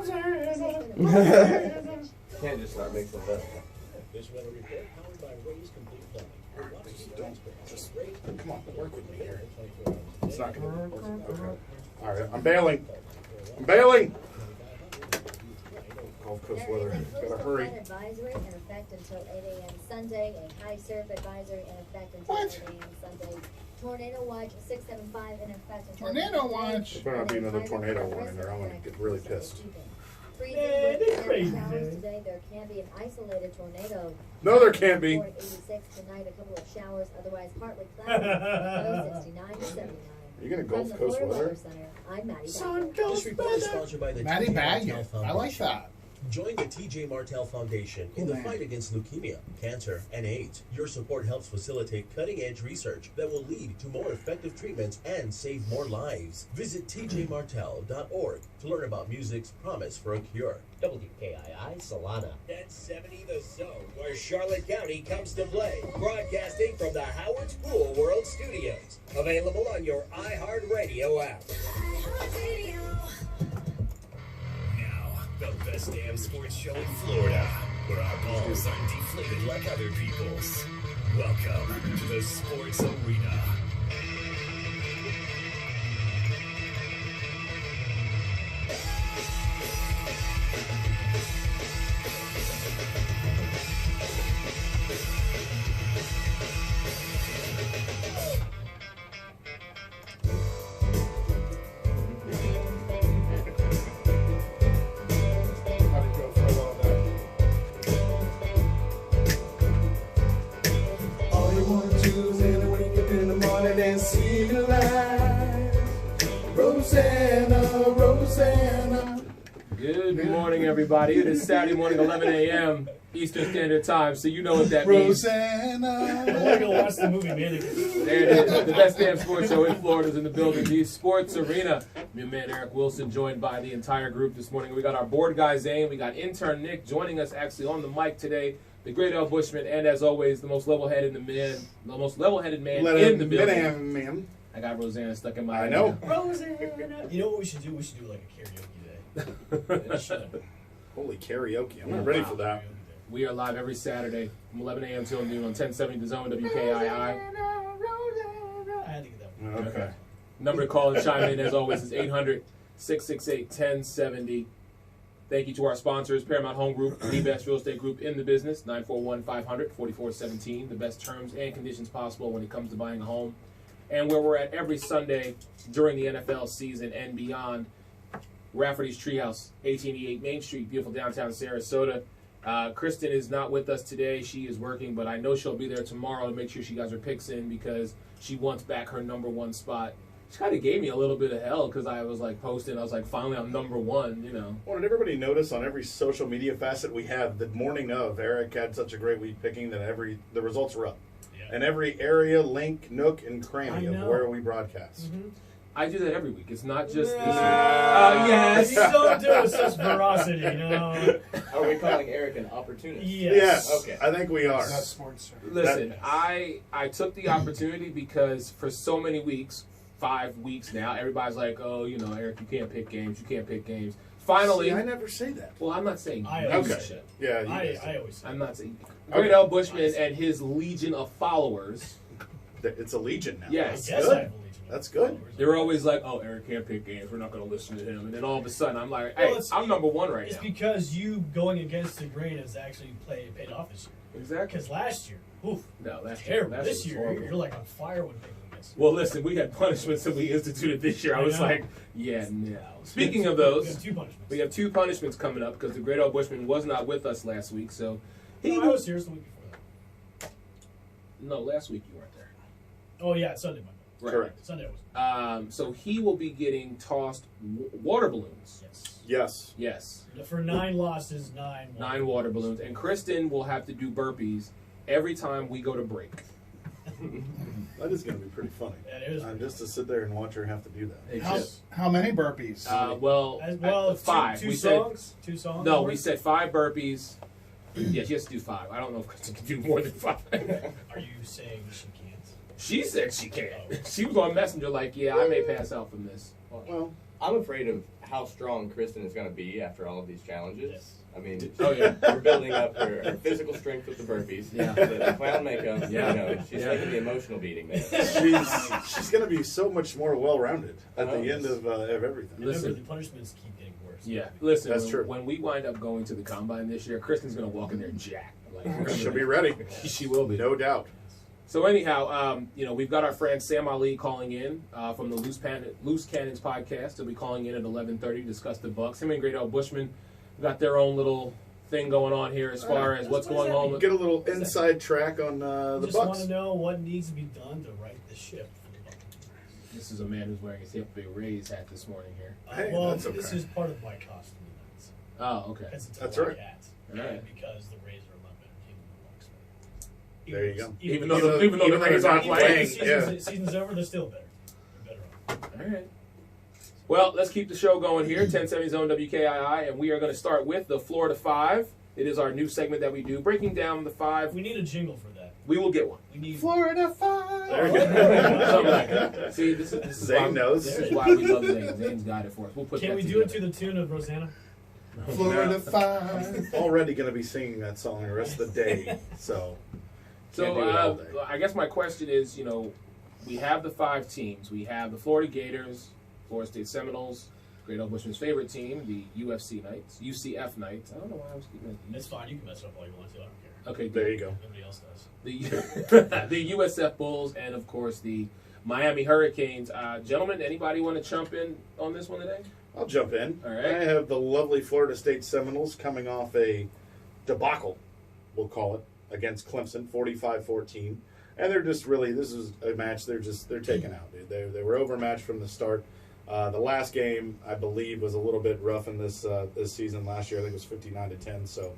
Can't just start mixing it up. This weather report powered by Ray's Complete Plumbing. Watch Just come on, work with me here. It's not going to work. Okay. All right, I'm bailing. I'm bailing. Gulf Coast weather. Gotta hurry. Advisory in effect until 8 a.m. Sunday. A high surf advisory in effect until 8 a.m. Sunday. Tornado watch 675 in effect until Tornado watch. There better not be another tornado warning there. I'm going to get really pissed. Today there can be an isolated tornado. No, there can't be. 86 tonight, a couple of showers, otherwise partly cloudy. 69 to 79. Are you going to Gulf Coast weather? I'm Maddie. This report is sponsored by the Maddie TJ Baggio. Martell Foundation. I like that. Join the TJ Martell Foundation in the fight against leukemia, cancer, and AIDS. Your support helps facilitate cutting-edge research that will lead to more effective treatments and save more lives. Visit tjmartell.org to learn about music's promise for a cure. WKII Solana. That's 70 The Zone, where Charlotte County comes to play. Broadcasting from the Howard's Pool World Studios. Available on your iHeartRadio app. The best damn sports show in Florida, where our balls aren't deflated like other people's. Welcome to the Sports Arena. Good morning, everybody. It is Saturday morning, 11 a.m. Eastern Standard Time, so you know what that means. Rosanna. I'm going to go watch the movie Mannequin. There it is. The best damn sports show in Florida is in the building, the Sports Arena. Your man Eric Wilson, joined by the entire group this morning. We got our board guy Zane. We got intern Nick joining us actually on the mic today. The great Al Bushman, and as always, the most level-headed man in the building. I got Rosanna stuck in my head. I know. Rosanna. You know what we should do? We should do like a karaoke day. Holy karaoke. I'm not ready for that. We are live every Saturday from 11 a.m. till noon on 1070 The Zone, WKII. I had to get that one. Okay. Number to call and chime in, as always, is 800-668-1070. Thank you to our sponsors, Paramount Home Group, the best real estate group in the business, 941-500-4417, the best terms and conditions possible when it comes to buying a home. And where we're at every Sunday during the NFL season and beyond, Rafferty's Treehouse, 1888 Main Street, beautiful downtown Sarasota. Kristen is not with us today. She is working, but I know she'll be there tomorrow to make sure she got her picks in because she wants back her number one spot. She kind of gave me a little bit of hell because I was like posting. I was like, finally, I'm number one, you know. Well, did everybody notice on every social media facet we have, the morning of, Eric had such a great week picking that the results were up. Yeah. And every area, link, nook, and cranny of where we broadcast. Mm-hmm. I do that every week. It's not just this week. Yes. You don't do it with such veracity, no. Are we calling Eric an opportunist? Yes. Okay. I think we are. That's sports. Listen, I took the opportunity because for so many weeks, 5 weeks now, everybody's like, oh, you know, Eric, you can't pick games. You can't pick games. Finally. See, I never say that. Well, I'm not saying I you always should. Yeah, I always say I'm not saying. Great Al Bushman and his legion of followers. It's a legion now. Yes. Yes, I have a legion. That's good. They're always like, oh, Eric can't pick games. We're not going to listen to him. And then all of a sudden, I'm like, hey, I'm number one right now. It's because you going against the grain has actually paid off this year. Exactly. Because last year, oof, no, that's terrible. That's this year, you're like on fire when picking against. Well, listen, we had punishments that we instituted this year. I was like, yeah, no. Speaking of those, we have two punishments coming up because the great Al Bushman was not with us last week. So I was here the week before that. No, last week you weren't there. Oh, yeah, Sunday, Monday. Right. Correct. Sunday was. So he will be getting tossed water balloons. Yes. Yes. For 9 losses, 9 water balloons. And Kristen will have to do burpees every time we go to break. That is going to be pretty funny. Yeah, it is. Just to sit there and watch her have to do that. How many burpees? Well, 5. Two songs? No, we said 5 burpees. Yeah, she has to do 5. I don't know if Kristen can do more than 5. Are you saying she can't? She said she can't. She was on Messenger like, yeah, I may pass out from this. Well, I'm afraid of how strong Kristen is going to be after all of these challenges. Yes. I mean, Oh, yeah. we're building up her physical strength with the burpees, Yeah. the clown makeup. Yeah. You know, she's Yeah. taking the emotional beating there. She's going to be so much more well-rounded at the end of everything. Listen. Remember, the punishments keep getting worse. Yeah, listen. That's when, true. When we wind up going to the combine this year, Kristen's gonna walk in there jacked. Like, we're gonna She'll be ready. She will be. No doubt. So anyhow, we've got our friend Sam Ali calling in from the Loose Cannons podcast. He'll be calling in at 11:30 to discuss the Bucks. Him and Great Al Bushman got their own little thing going on here as far as what's going on. Get a little inside track on the Just want Bucks. to know what needs to be done to right the ship for the Bucks. This is a man who's wearing his Tampa Bay Rays hat this morning here. Hey, well, that's this okay. is part of my costume. Oh, okay. That's Hawaii right. Hat, All right. and because the Rays are a lot better team than the Bucks. There you go. Even though the Rays aren't Even playing, though the season's over, they're still better. They're better off. All right. Well, let's keep the show going here. 1070 Zone WKII, and we are going to start with the Florida Five. It is our new segment that we do, breaking down the five. We need a jingle for that. We will get one. We need Florida 5. There we go. Something like that. See, this is Zane why, knows. This is why we love Zane. Zane's got it for us. We'll put Can that we do it together. to the tune of Rosanna? Florida 5. Already going to be singing that song the rest of the day. So, can't do it all day. I guess my question is, we have the five teams. We have the Florida Gators, Florida State Seminoles, Great Al Bushman's favorite team, the UCF Knights. I don't know why I was keeping it. It's fine. You can mess it up all you want to. I don't care. Okay, There you go. Nobody else does. the USF Bulls, and of course the Miami Hurricanes. Gentlemen, anybody want to jump in on this one today? I'll jump in. All right. I have the lovely Florida State Seminoles coming off a debacle, we'll call it, against Clemson, 45-14. And they're just really, this is a match they're taken out. They were overmatched from the start. The last game, I believe, was a little bit rough in this season last year. I think it was 59-10. So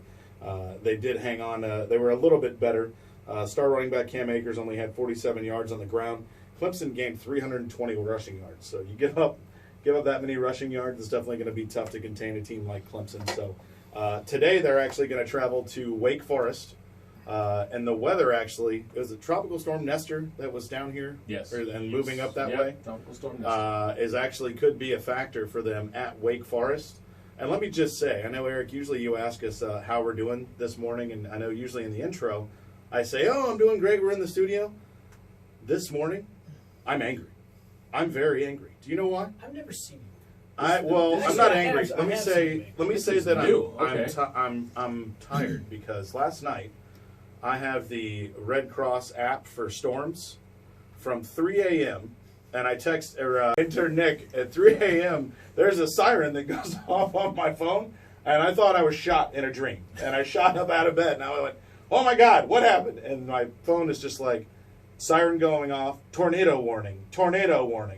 they did hang on. They were a little bit better. Star running back Cam Akers only had 47 yards on the ground. Clemson gained 320 rushing yards. So you give up that many rushing yards, it's definitely going to be tough to contain a team like Clemson. So today they're actually going to travel to Wake Forest. And the weather actually, it was a tropical storm Nestor that was down here. Yes. And moving up that Yep, way. Tropical Storm Nestor. Is actually could be a factor for them at Wake Forest. And let me just say, I know, Eric, usually you ask us how we're doing this morning, and I know usually in the intro, I say, oh, I'm doing great, we're in the studio. This morning, I'm angry. I'm very angry. Do you know why? I've never seen you. I'm Actually, not I angry. have- Let me I have say This that is new. Okay. I'm tired because last night I have the Red Cross app for storms from 3 a.m. and I text enter Nick at 3 a.m. There's a siren that goes off on my phone, and I thought I was shot in a dream. And I shot up out of bed, and I went, "Oh my God, what happened?" And my phone is just like, siren going off, tornado warning,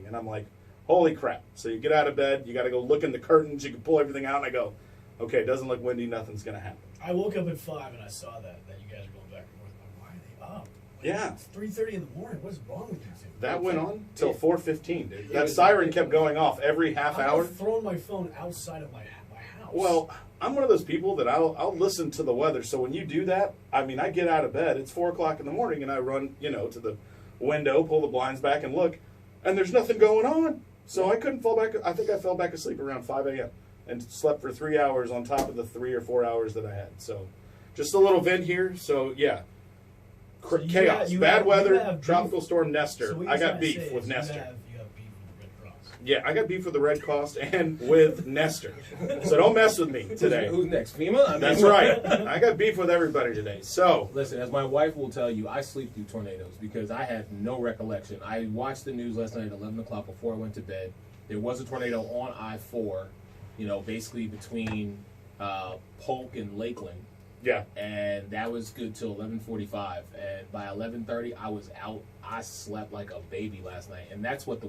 and I'm like, holy crap. So you get out of bed, you got to go look in the curtains, you can pull everything out, and I go, okay, it doesn't look windy, nothing's going to happen. I woke up at 5 and I saw that you guys are going back and forth. I'm like, why are they up? Yeah. It's 3:30 in the morning. What's wrong with you two? That went on till 4:15, dude. It That was- siren kept going off every half hour. I've thrown my phone outside of my house. Well, I'm one of those people that I'll listen to the weather. So when you do that, I mean, I get out of bed. It's 4 o'clock in the morning, and I run, to the window, pull the blinds back, and look, and there's nothing going on. So I couldn't fall back. I think I fell back asleep around 5 a.m. and slept for 3 hours on top of the 3 or 4 hours that I had. So just a little vent here. So yeah, So you chaos, got- you bad have- weather, you have tropical beef. storm Nestor. So what I you're got trying to beef say with is Nestor. You have beef with the Red Cross. Yeah, I got beef with the Red Cross and with Nestor. So don't mess with me today. Who's next? FEMA? I mean, That's right. I got beef with everybody today. So Listen, as my wife will tell you, I sleep through tornadoes because I had no recollection. I watched the news last night at 11 o'clock before I went to bed. There was a tornado on I-4, basically between Polk and Lakeland. yeah, And that was good till 11:45. And by 11:30, I was out. I slept like a baby last night. And that's what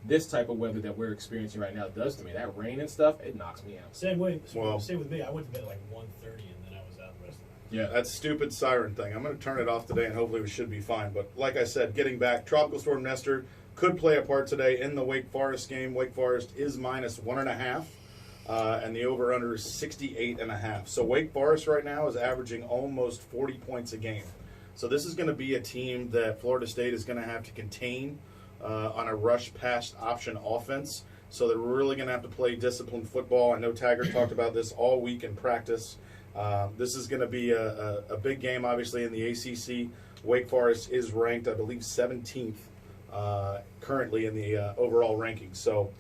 this type of weather that we're experiencing right now does to me. That rain and stuff, it knocks me out. Same way. Well- Same with me. I went to bed at like 1:30 and then I was out the rest of the night. Yeah. that stupid siren thing. I'm going to turn it off today, and hopefully we should be fine. But like I said, getting back, Tropical Storm Nestor could play a part today in the Wake Forest game. Wake Forest is -1.5. And the over-under is 68.5. So Wake Forest right now is averaging almost 40 points a game. So this is going to be a team that Florida State is going to have to contain on a rush pass option offense. So they're really going to have to play disciplined football. I know Taggart talked about this all week in practice. This is going to be a big game, obviously, in the ACC. Wake Forest is ranked, I believe, 17th currently in the overall rankings. So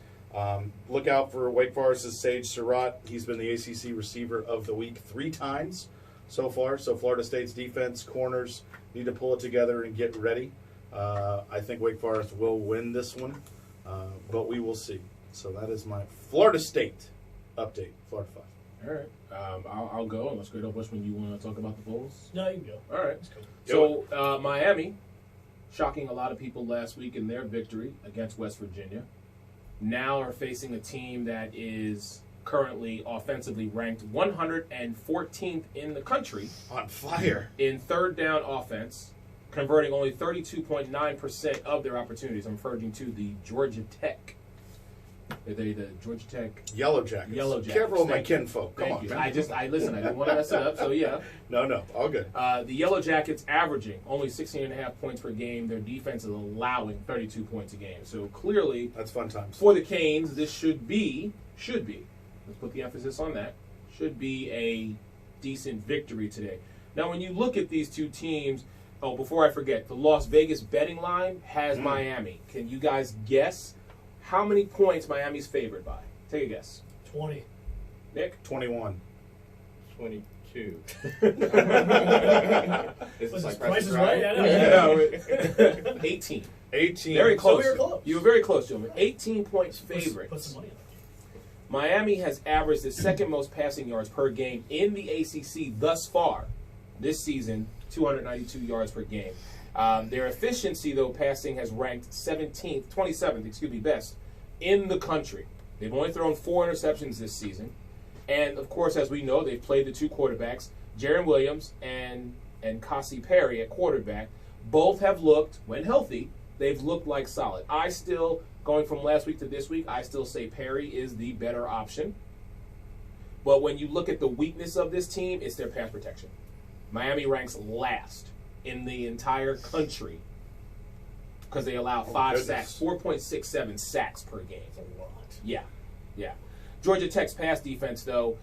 look out for Wake Forest's Sage Surratt. He's been the ACC Receiver of the Week 3 times so far. So Florida State's defense, corners, need to pull it together and get ready. I think Wake Forest will win this one, but we will see. So that is my Florida State update, Florida 5. All right. I'll go unless Great Old Bushman, you want to talk about the Bulls? No, you can go. All right. Let's go. So Miami, shocking a lot of people last week in their victory against West Virginia, now are facing a team that is currently offensively ranked 114th in the country On fire. in third down offense, converting only 32.9% of their opportunities. I'm referring to the Georgia Tech. The Georgia Tech Yellow Jackets. Yellow Jackets. Careful of my Thank you. kinfolk. Come Thank on. you. man. I listen. I didn't want to mess it up. So yeah, No, all good. the Yellow Jackets averaging only 16.5 points per game. Their defense is allowing 32 points a game. So clearly, That's fun times. for the Canes, this should be. Let's put the emphasis on that. Should be a decent victory today. Now, when you look at these two teams, before I forget, the Las Vegas betting line has Miami. Can you guys guess how many points Miami's favored by? Take a guess. 20. Nick? 21. 22. Was Is this like Price is Right? Right? I know. No, 18. 18. Very close. we were close. You were very close, gentlemen. 18 points Put favorite. some money on it. Miami has averaged the second most passing yards per game in the ACC thus far this season, 292 yards per game. Their efficiency, though, passing has ranked 27th, best in the country. They've only thrown 4 interceptions this season. And, of course, as we know, they've played the two quarterbacks, Jaron Williams and Cassie Perry at quarterback. Both have looked, when healthy, they've looked like solid. I still, going from last week to this week, I still say Perry is the better option. But when you look at the weakness of this team, it's their pass protection. Miami ranks last in the entire country because they allow 5 sacks, 4.67 sacks per game. That's a lot. Yeah. Georgia Tech's pass defense, though,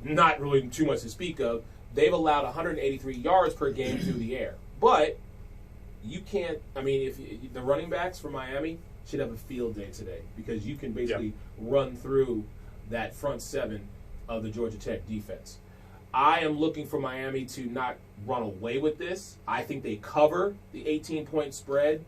not really too much to speak of. They've allowed 183 yards per game through the air. But you can't, if the running backs for Miami should have a field day today because you can basically run through that front seven of the Georgia Tech defense. I am looking for Miami to not run away with this. I think they cover the 18-point spread.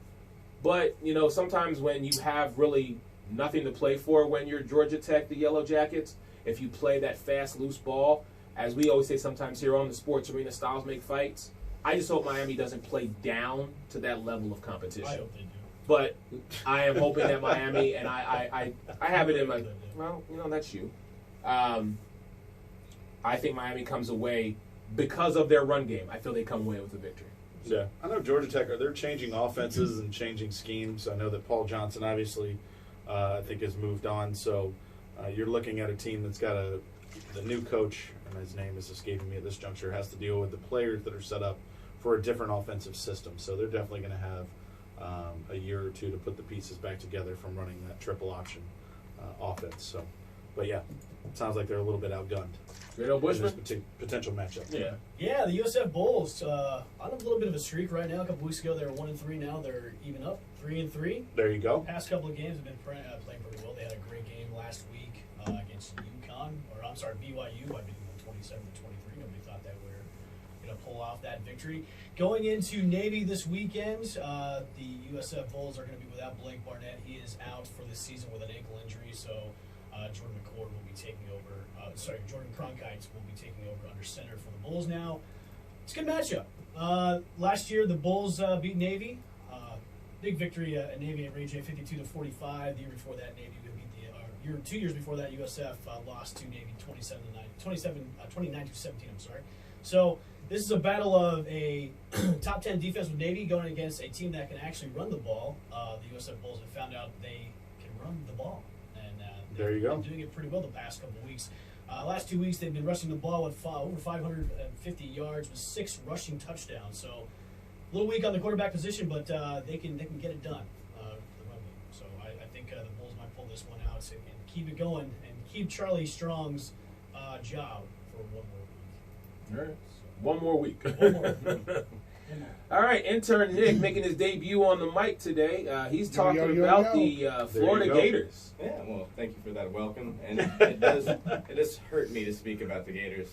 But, sometimes when you have really nothing to play for when you're Georgia Tech, the Yellow Jackets, if you play that fast, loose ball, as we always say sometimes here on the Sports Arena, styles make fights. I just hope Miami doesn't play down to that level of competition. I hope they do. But I am hoping that Miami, and I have it in my, well, that's you. I think Miami comes away because of their run game. I feel they come away with a victory. Yeah, I know Georgia Tech, they're changing offenses and changing schemes. I know that Paul Johnson, obviously, I think has moved on. So you're looking at a team that's got the new coach, and his name is escaping me at this juncture, has to deal with the players that are set up for a different offensive system. So they're definitely going to have a year or two to put the pieces back together from running that triple option offense. So, but yeah, it sounds like they're a little bit outgunned. Great old in Bushman. this potential matchup. Yeah. Yeah, the USF Bulls on a little bit of a streak right now. A couple weeks ago, they were 1-3. Now they're even up, 3-3. There you go. Past couple of games have been playing pretty well. They had a great game last week against BYU. I beat them 27-23. Nobody thought that we were going to pull off that victory. Going into Navy this weekend, the USF Bulls are going to be without Blake Barnett. He is out for this season with an ankle injury, so Jordan McCord will be taking over. Jordan Cronkite will be taking over under center for the Bulls now. It's a good matchup. Last year, the Bulls beat Navy. Big victory at Navy at Ray J, 52-45. The year before that, Navy would beat 2 years before that, USF lost to Navy 29-17. I'm sorry. So this is a battle of a top 10 defense with Navy going against a team that can actually run the ball. The USF Bulls have found out they can run the ball, and There you go. been doing it pretty well the past couple of weeks. Last 2 weeks, they've been rushing the ball with over 550 yards with 6 rushing touchdowns. So a little weak on the quarterback position, but they can get it done. The run game. So I think the Bulls might pull this one out and keep it going and keep Charlie Strong's job for one more week. All right. One more week. One more. All right, intern Nick making his debut on the mic today. He's talking yo, about yo. the Florida you go. Gators. Yeah, well, thank you for that welcome. And it does hurt me to speak about the Gators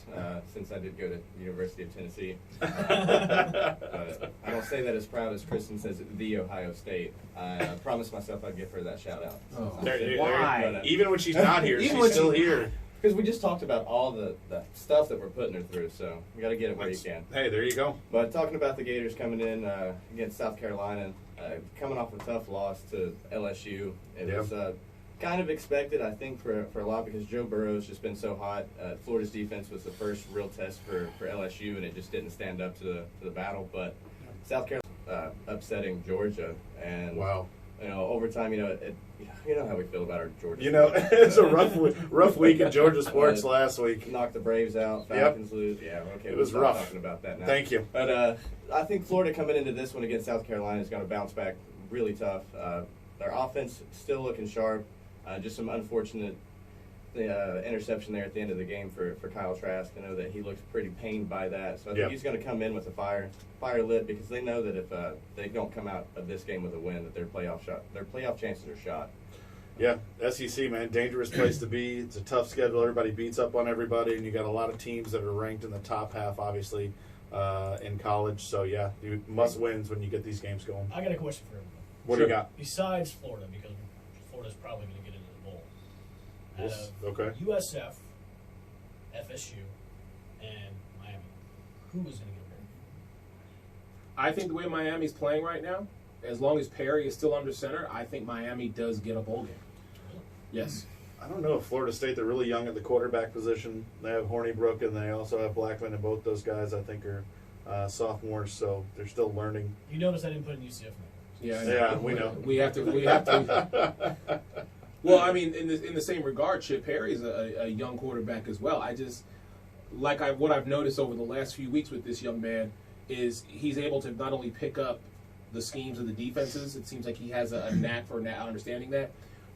since I did go to the University of Tennessee. I don't say that as proud as Kristen says at the Ohio State. I promised myself I'd give her that shout out. Oh. Why? Even when she's not here, Even she's when still she- here. Because we just talked about all the stuff that we're putting her through, so we got to get it where you can. Hey, there you go. But talking about the Gators coming in against South Carolina, coming off a tough loss to LSU, it Yeah. was kind of expected, I think, for a lot because Joe Burrow's just been so hot. Florida's defense was the first real test for LSU, and it just didn't stand up to the battle. But South Carolina upsetting Georgia, and Wow. overtime, you know how we feel about our Georgia. It's a rough week in Georgia sports last week. Knocked the Braves out, Falcons lose. Yeah, okay. It was we'll stop rough. Talking about that now. Thank you. But I think Florida coming into this one against South Carolina is going to bounce back really tough. Their offense still looking sharp. Just some unfortunate interception there at the end of the game for Kyle Trask. I know that he looks pretty pained by that. So I think he's going to come in with a fire lit because they know that if they don't come out of this game with a win, that their playoff chances are shot. Yeah, SEC, man, dangerous place to be. It's a tough schedule. Everybody beats up on everybody, and you got a lot of teams that are ranked in the top half, obviously, in college. So, yeah, you must wins when you get these games going. I got a question for everyone. What do you got? Besides Florida, because Florida's probably going to get into the bowl. Yes, Out of okay. USF, FSU, and Miami, who is going to get a bowl? I think the way Miami's playing right now, as long as Perry is still under center, I think Miami does get a bowl game. Yes. I don't know if Florida State, they're really young at the quarterback position. They have Hornibrook, and they also have Blackman, and both those guys, I think, are sophomores, so they're still learning. You notice I didn't put in UCF in Yeah, Yeah, we know. We have to. Well, I mean, in the same regard, Chip Perry is a young quarterback as well. I just what I've noticed over the last few weeks with this young man is he's able to not only pick up the schemes of the defenses. It seems like he has a knack for understanding that.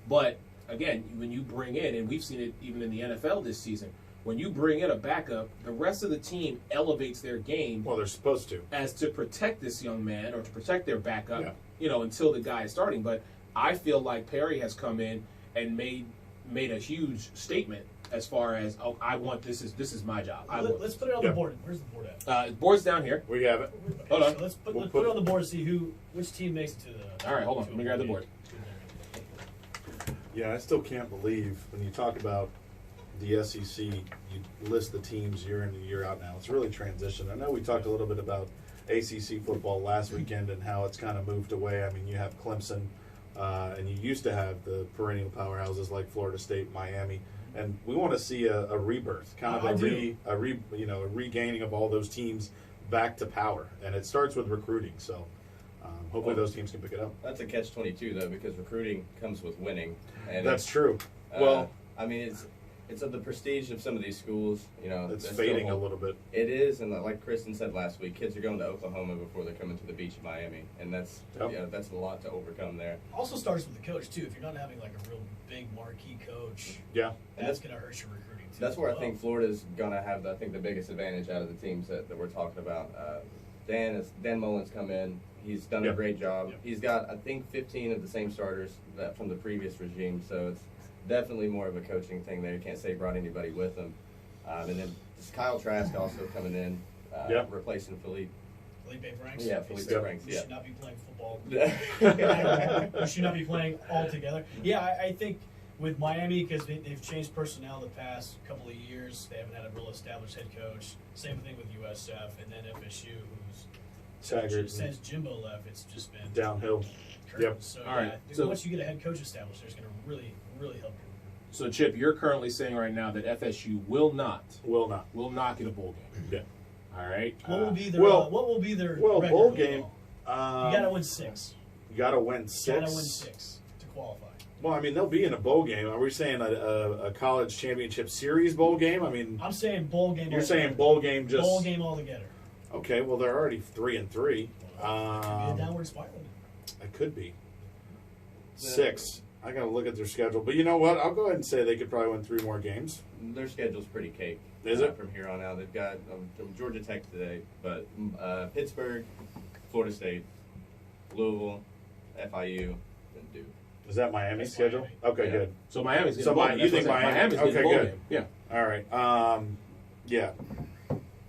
But again, when you bring in, and we've seen it even in the NFL this season, when you bring in a backup, the rest of the team elevates their game. Well, they're supposed to. As to protect this young man or to protect their backup, Yeah. Until the guy is starting. But I feel like Perry has come in and made a huge statement as far as, I want this is my job. Let's put it on the board. Where's the board at? Board's down here. We have it. Hold on. So let's put it on the board to see which team makes it to the. All right, hold on. Let me grab the board. Yeah, I still can't believe when you talk about the SEC, you list the teams year in and year out now. It's really transitioned. I know we talked a little bit about ACC football last weekend and how it's kind of moved away. I mean, you have Clemson, and you used to have the perennial powerhouses like Florida State, Miami, and we want to see a rebirth, kind of a regaining of all those teams back to power, and it starts with recruiting. So hopefully those teams can pick it up. That's a catch-22 though, because recruiting comes with winning. And That's true. Well, I mean, it's of the prestige of some of these schools. it's fading a little bit. It is, and like Kristen said last week, kids are going to Oklahoma before they're coming to the beach in Miami, and that's that's a lot to overcome there. Also starts with the coach too. If you're not having like a real big marquee coach, Yeah, that's going to hurt your recruiting too. That's where I think Florida's going to have, the biggest advantage out of the teams that we're talking about. Dan Mullen's come in. He's done a great job. He's got, I think, 15 of the same starters from the previous regime, so it's definitely more of a coaching thing there. You can't say he brought anybody with him. And then Kyle Trask also coming in, replacing Felipe Franks. Yeah, Felipe Franks. You Yeah. should not be playing football. You should not be playing all together. Yeah, I think with Miami, because they've changed personnel the past couple of years, they haven't had a real established head coach. Same thing with USF, and then FSU, who's since Jimbo left, it's just been downhill. Yep. So, all right. So once you get a head coach established, there's going to really, really help you. So Chip, you're currently saying right now that FSU will not get a bowl game. Yeah. All right. What will be their record bowl game? you got to win 6. You got to win 6. Got to win 6 to qualify. Well, I mean, they'll be in a bowl game. Are we saying a college championship series bowl game? I mean, I'm saying bowl game. You're saying bowl game just bowl game altogether. Okay, well they're already 3-3. Could be a downward spiral. It could be 6. I got to look at their schedule. But you know what? I'll go ahead and say they could probably win 3 more games. Their schedule's pretty cake. Is it? From here on out? They've got Georgia Tech today, but Pittsburgh, Florida State, Louisville, FIU, and Duke. Is that Miami's That's schedule? Miami. Okay, Yeah. good. So Miami's getting So a bowl Mi- game. you That's think what I'm saying. Miami- Miami's getting a okay, bowl good. game. Yeah. All right. Yeah.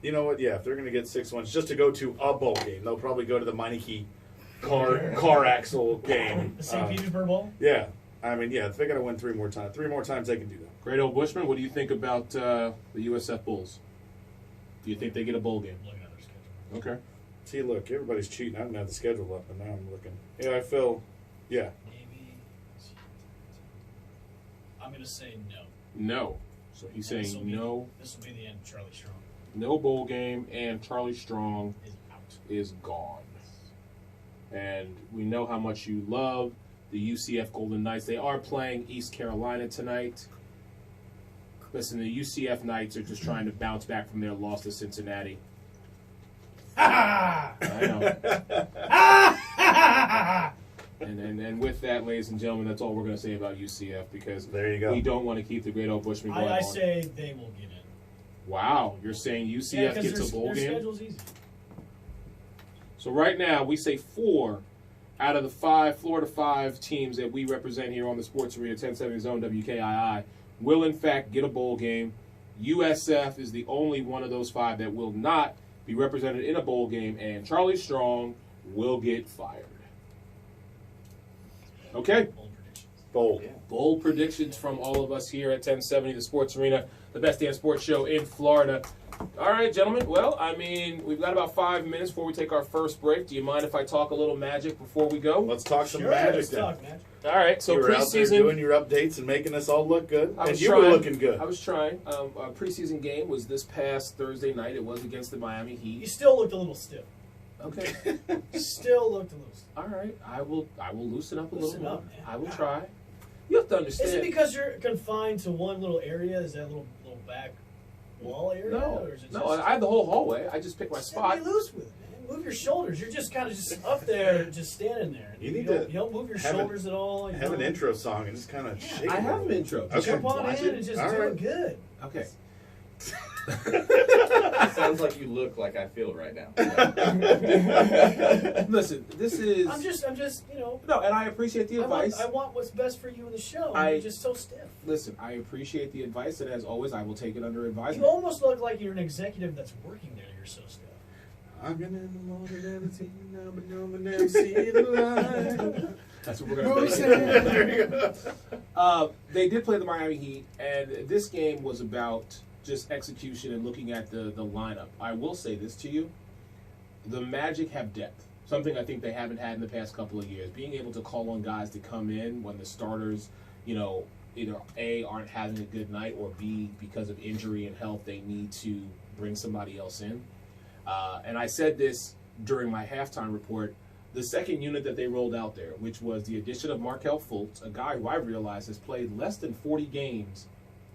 You know what? Yeah, if they're going to get 6 wins, just to go to a bowl game, they'll probably go to the Meineke car axle game. The St. Petersburg Bowl? Yeah. I mean, yeah, if they're going to win 3 more times, 3 more times they can do that. Great old Bushman, what do you think about the USF Bulls? Do you think they get a bowl game? Looking at their schedule. Okay. See, look, everybody's cheating. I didn't have the schedule up, but now I'm looking. Yeah, I feel, yeah. Maybe. I'm going to say no. No. So he's saying no, This will be the end of Charlie Strong. no bowl game, and Charlie Strong Is out. is gone. And we know how much you love the UCF Golden Knights. They are playing East Carolina tonight. Listen, the UCF Knights are just trying to bounce back from their loss to Cincinnati. I know. And with that, ladies and gentlemen, that's all we're going to say about UCF because There you go. we don't want to keep the great old Bushman going I on. say they will get in. Wow, you're saying UCF 'cause gets a bowl their game? schedule's easy. So right now, we say 4 out of the 5 Florida 5 teams that we represent here on the Sports Arena 1070 Zone WKII will in fact get a bowl game. USF is the only one of those 5 that will not be represented in a bowl game, and Charlie Strong will get fired. Okay. Bold predictions. Bowl. Yeah. Bold predictions from all of us here at 1070 The Sports Arena, the best damn sports show in Florida. All right, gentlemen. Well, I mean, we've got about 5 minutes before we take our first break. Do you mind if I talk a little magic before we go? Let's talk some Sure, magic let's then. talk, man. All right. So you were out there preseason. doing your updates and making us all look good. I And was you trying. were looking good. I was trying. Our preseason game was this past Thursday night. It was against the Miami You Heat. still looked a little stiff. Okay. Still looked a little stiff. All right. I will loosen up a Loosen little up, more. man. I will try. You have to understand. Is it because you're confined to one little area? Is that little back wall area? No, Or is it no. just, I had the whole hallway. I just picked my Just spot. Be loose with it, man. Move your shoulders. You're just kind of just up there, just standing there. You need don't, to you don't move your have an- shoulders at all. You Have an don't- intro song and just kind of shake I it. have an intro. Okay. Jump on Watch in it. and just All do right. it good. Okay. It sounds like you look like I feel right now. Listen, this is. I'm just, you know. No, and I appreciate the advice. I want what's best for you in the show. You're just so stiff. Listen, I appreciate the advice, and as always, I will take it under You advisement. almost look like you're an executive that's working there. You're so stiff. I'm gonna more than ever see now, but no one ever see the light. That's what we're going to do. There you go. They did play the Miami Heat, and this game was about just execution and looking at the lineup. I will say this to you. The Magic have depth, something I think they haven't had in the past couple of years. Being able to call on guys to come in when the starters, either A, aren't having a good night, or B, because of injury and health, they need to bring somebody else in. And I said this during my halftime report. The second unit that they rolled out there, which was the addition of Markelle Fultz, a guy who I realized has played less than 40 games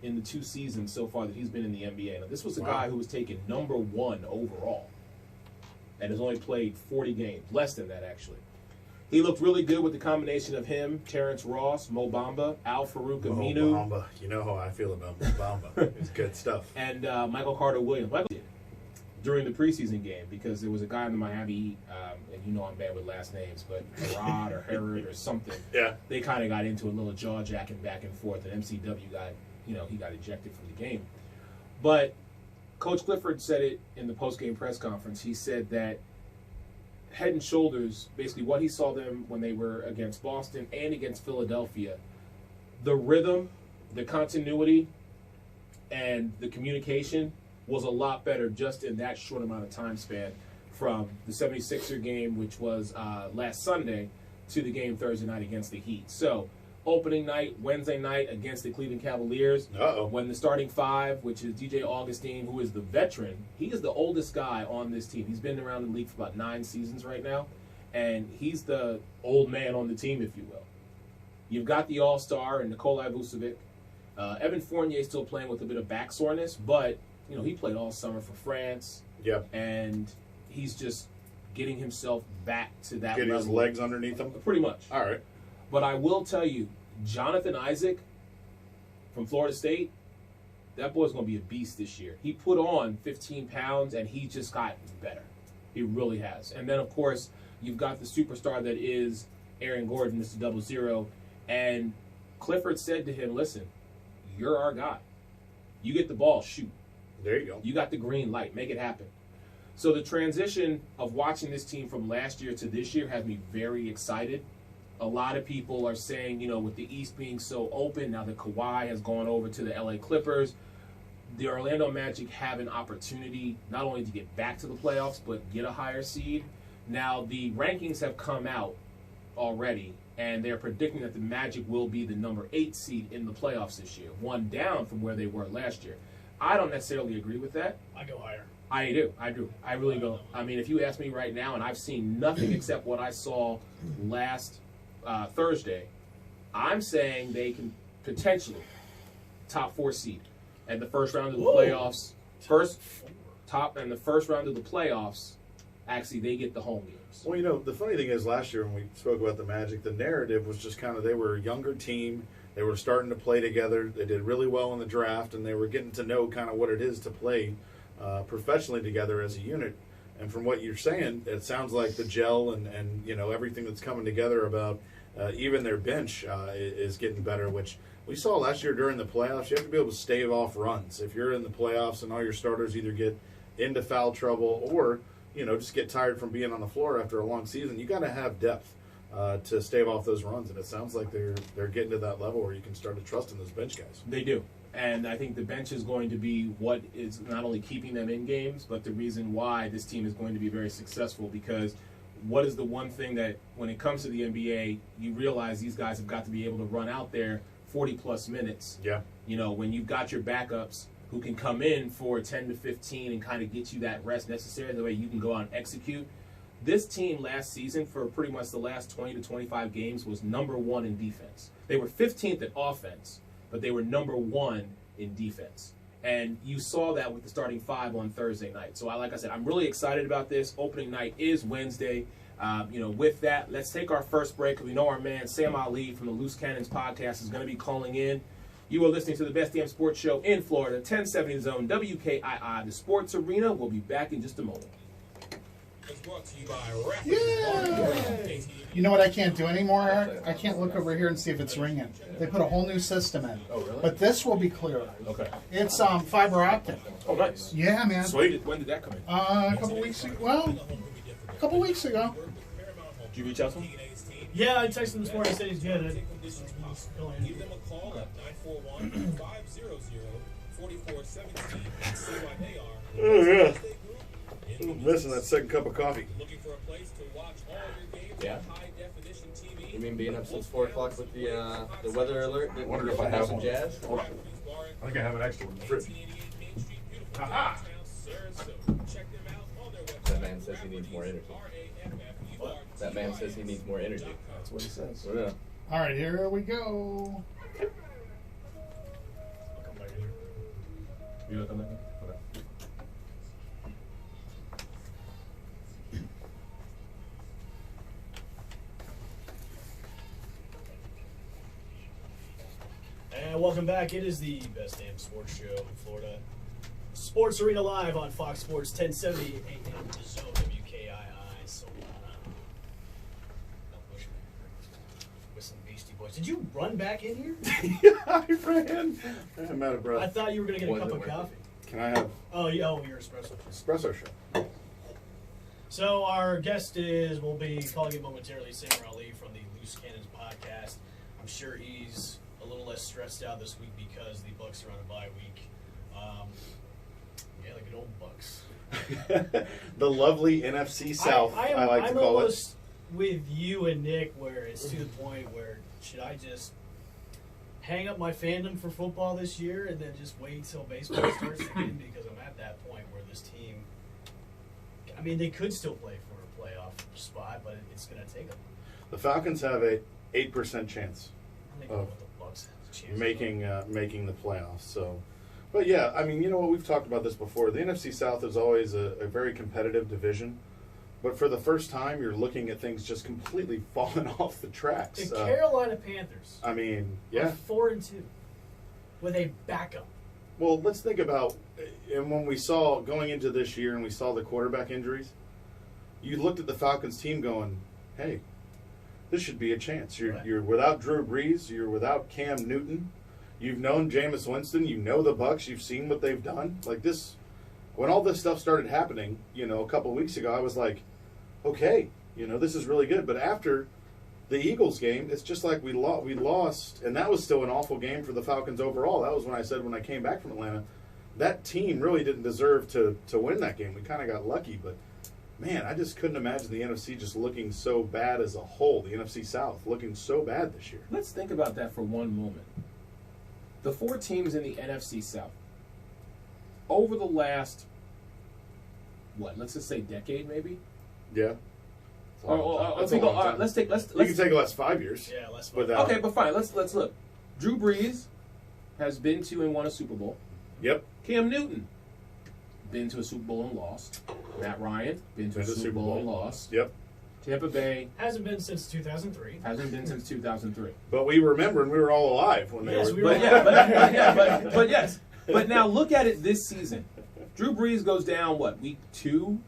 in the 2 seasons so far that he's been in the NBA. Now, this was a guy who was taken number 1 overall and has only played 40 games, less than that actually. He looked really good with the combination of him, Terrence Ross, Mo Bamba, Al Farouk Aminu, Bamba. You know how I feel about Mo Bamba. It's good stuff. and Michael Carter-Williams. Michael did during the preseason game because there was a guy in the Miami Heat, and you know I'm bad with last names, but Herod or Herod or something. Yeah. They kind of got into a little jaw-jacking back and forth, and MCW got, he got ejected from the game. But Coach Clifford said it in the post-game press conference. He said that head and shoulders, basically what he saw them when they were against Boston and against Philadelphia, the rhythm, the continuity, and the communication was a lot better just in that short amount of time span from the 76er game, which was last Sunday, to the game Thursday night against the Heat. So, opening night, Wednesday night against the Cleveland Cavaliers, Uh-oh. when the starting 5, which is DJ Augustine, who is the veteran, he is the oldest guy on this team. He's been around the league for about 9 seasons right now, and he's the old man on the team, if you will. You've got the all-star and Nikola Vucevic. Evan Fournier is still playing with a bit of back soreness, but he played all summer for France, Yep. and he's just getting himself back to that Getting level. his legs underneath him. Pretty much. All right. But I will tell you, Jonathan Isaac from Florida State, that boy's going to be a beast this year. He put on 15 pounds, and he just got better. He really has. And then, of course, you've got the superstar that is Aaron Gordon, Mr. 00. And Clifford said to him, listen, you're our guy. You get the ball, shoot. There you go. You got the green light. Make it happen. So the transition of watching this team from last year to this year has me very excited. A lot of people are saying, with the East being so open, now that Kawhi has gone over to the LA Clippers, the Orlando Magic have an opportunity not only to get back to the playoffs, but get a higher seed. Now, the rankings have come out already, and they're predicting that the Magic will be the number 8 seed in the playoffs this year, one down from where they were last year. I don't necessarily agree with that. I go higher. I do. I really go. I mean, if you ask me right now, and I've seen nothing except what I saw last Thursday, I'm saying they can potentially top 4 seed at the first round of the playoffs. The first round of the playoffs, actually, they get the home games. Well, the funny thing is, last year when we spoke about the Magic, the narrative was just kind of they were a younger team. They were starting to play together. They did really well in the draft, and they were getting to know kind of what it is to play professionally together as a unit. And from what you're saying, it sounds like the gel and everything that's coming together about even their bench is getting better, which we saw last year during the playoffs. You have to be able to stave off runs. If you're in the playoffs and all your starters either get into foul trouble or just get tired from being on the floor after a long season, you got to have depth to stave off those runs. And it sounds like they're getting to that level where you can start to trust in those bench guys. They do. And I think the bench is going to be what is not only keeping them in games, but the reason why this team is going to be very successful. Because what is the one thing that, when it comes to the NBA, you realize these guys have got to be able to run out there 40-plus minutes. Yeah. When you've got your backups who can come in for 10 to 15 and kind of get you that rest necessary, the way you can go out and execute. This team last season, for pretty much the last 20 to 25 games, was number 1 in defense. They were 15th in offense, but they were number 1 in defense. And you saw that with the starting 5 on Thursday night. So, like I said, I'm really excited about this. Opening night is Wednesday. With that, let's take our first break. We know our man Sam Ali from the Loose Cannons podcast is going to be calling in. You are listening to the Best Damn Sports Show in Florida, 1070 Zone, WKII, the Sports Arena. We'll be back in just a moment. Yeah. You know what I can't do anymore, Eric? I can't look over here and see if it's ringing. They put a whole new system in. Oh, really? But this will be clearer. Okay. It's fiber optic. Oh, nice. Yeah, man. Sweet. When did that come in? A couple weeks ago. Well, a couple weeks ago. Did you reach out to him? Yeah, I texted him this morning. He said he's good. Give them a call at 941-500-4417 and see why they are. Oh, yeah. I'm missing that second cup of coffee. Looking for a place to watch all your games Yeah. on high-definition TV? You mean being up since 4 o'clock with the weather alert? I wonder if I have some one. jazz. Hold on. I think I have an extra one in the fridge. Aha! That man says he needs more energy. That man says he needs more energy. That's what he says. Yeah. All right, here we go. I'll come later. You gonna come back? Okay. And welcome back. It is the Best Damn Sports Show in Florida. Sports Arena Live on Fox Sports 1070 AM The Zone, WKII, Solana. With some Beastie Boys. Did you run back in here? Yeah, I ran. I'm out of breath. I thought you were going to get a cup Wasn't of worth it. coffee. Can I have Oh, your espresso. espresso shot? So our guest will be calling in momentarily, Sam Ali from the Loose Cannons podcast. I'm sure he's a little less stressed out this week because the Bucks are on a bye week. Yeah, like good old Bucks. The lovely NFC South, I like to I'm call it. almost with you and Nick where it's to the point where should I just hang up my fandom for football this year and then just wait till baseball starts again, because I'm at that point where this team, I mean, they could still play for a playoff spot, but it's going to take them. The Falcons have a 8% chance I think of the Bucks have a chance. making the playoffs. So, but yeah, I mean, you know what, we've talked about this before. The NFC South is always a very competitive division. But for the first time, you're looking at things just completely falling off the tracks. The Carolina Panthers I mean, are yeah. 4-2 with a backup. Well, let's think about, and when we saw going into this year and we saw the quarterback injuries, you looked at the Falcons team going, hey, this should be a chance. You're without Drew Brees. You're without Cam Newton. You've known Jameis Winston. You know the Bucs. You've seen what they've done. Like this, when all this stuff started happening, a couple of weeks ago, I was like, okay, this is really good. But after the Eagles game, it's just like we lost, and that was still an awful game for the Falcons overall. That was when I said when I came back from Atlanta, that team really didn't deserve to win that game. We kind of got lucky, but man, I just couldn't imagine the NFC just looking so bad as a whole. The NFC South looking so bad this year. Let's think about that for one moment. The 4 teams in the NFC South, over the last, let's just say decade maybe? Yeah. Let's take. You can take the last 5 years. Yeah, last 5 But, years. Okay, but fine. Let's look. Drew Brees has been to and won a Super Bowl. Yep. Cam Newton been to a Super Bowl and lost. Matt Ryan been to a Super Bowl and lost. Yep. Tampa Bay Hasn't been since 2003. hasn't been since 2003. But we remember, and we were all alive when they Yes, were. we were. But yes. But now look at it this season. Drew Brees goes down week 2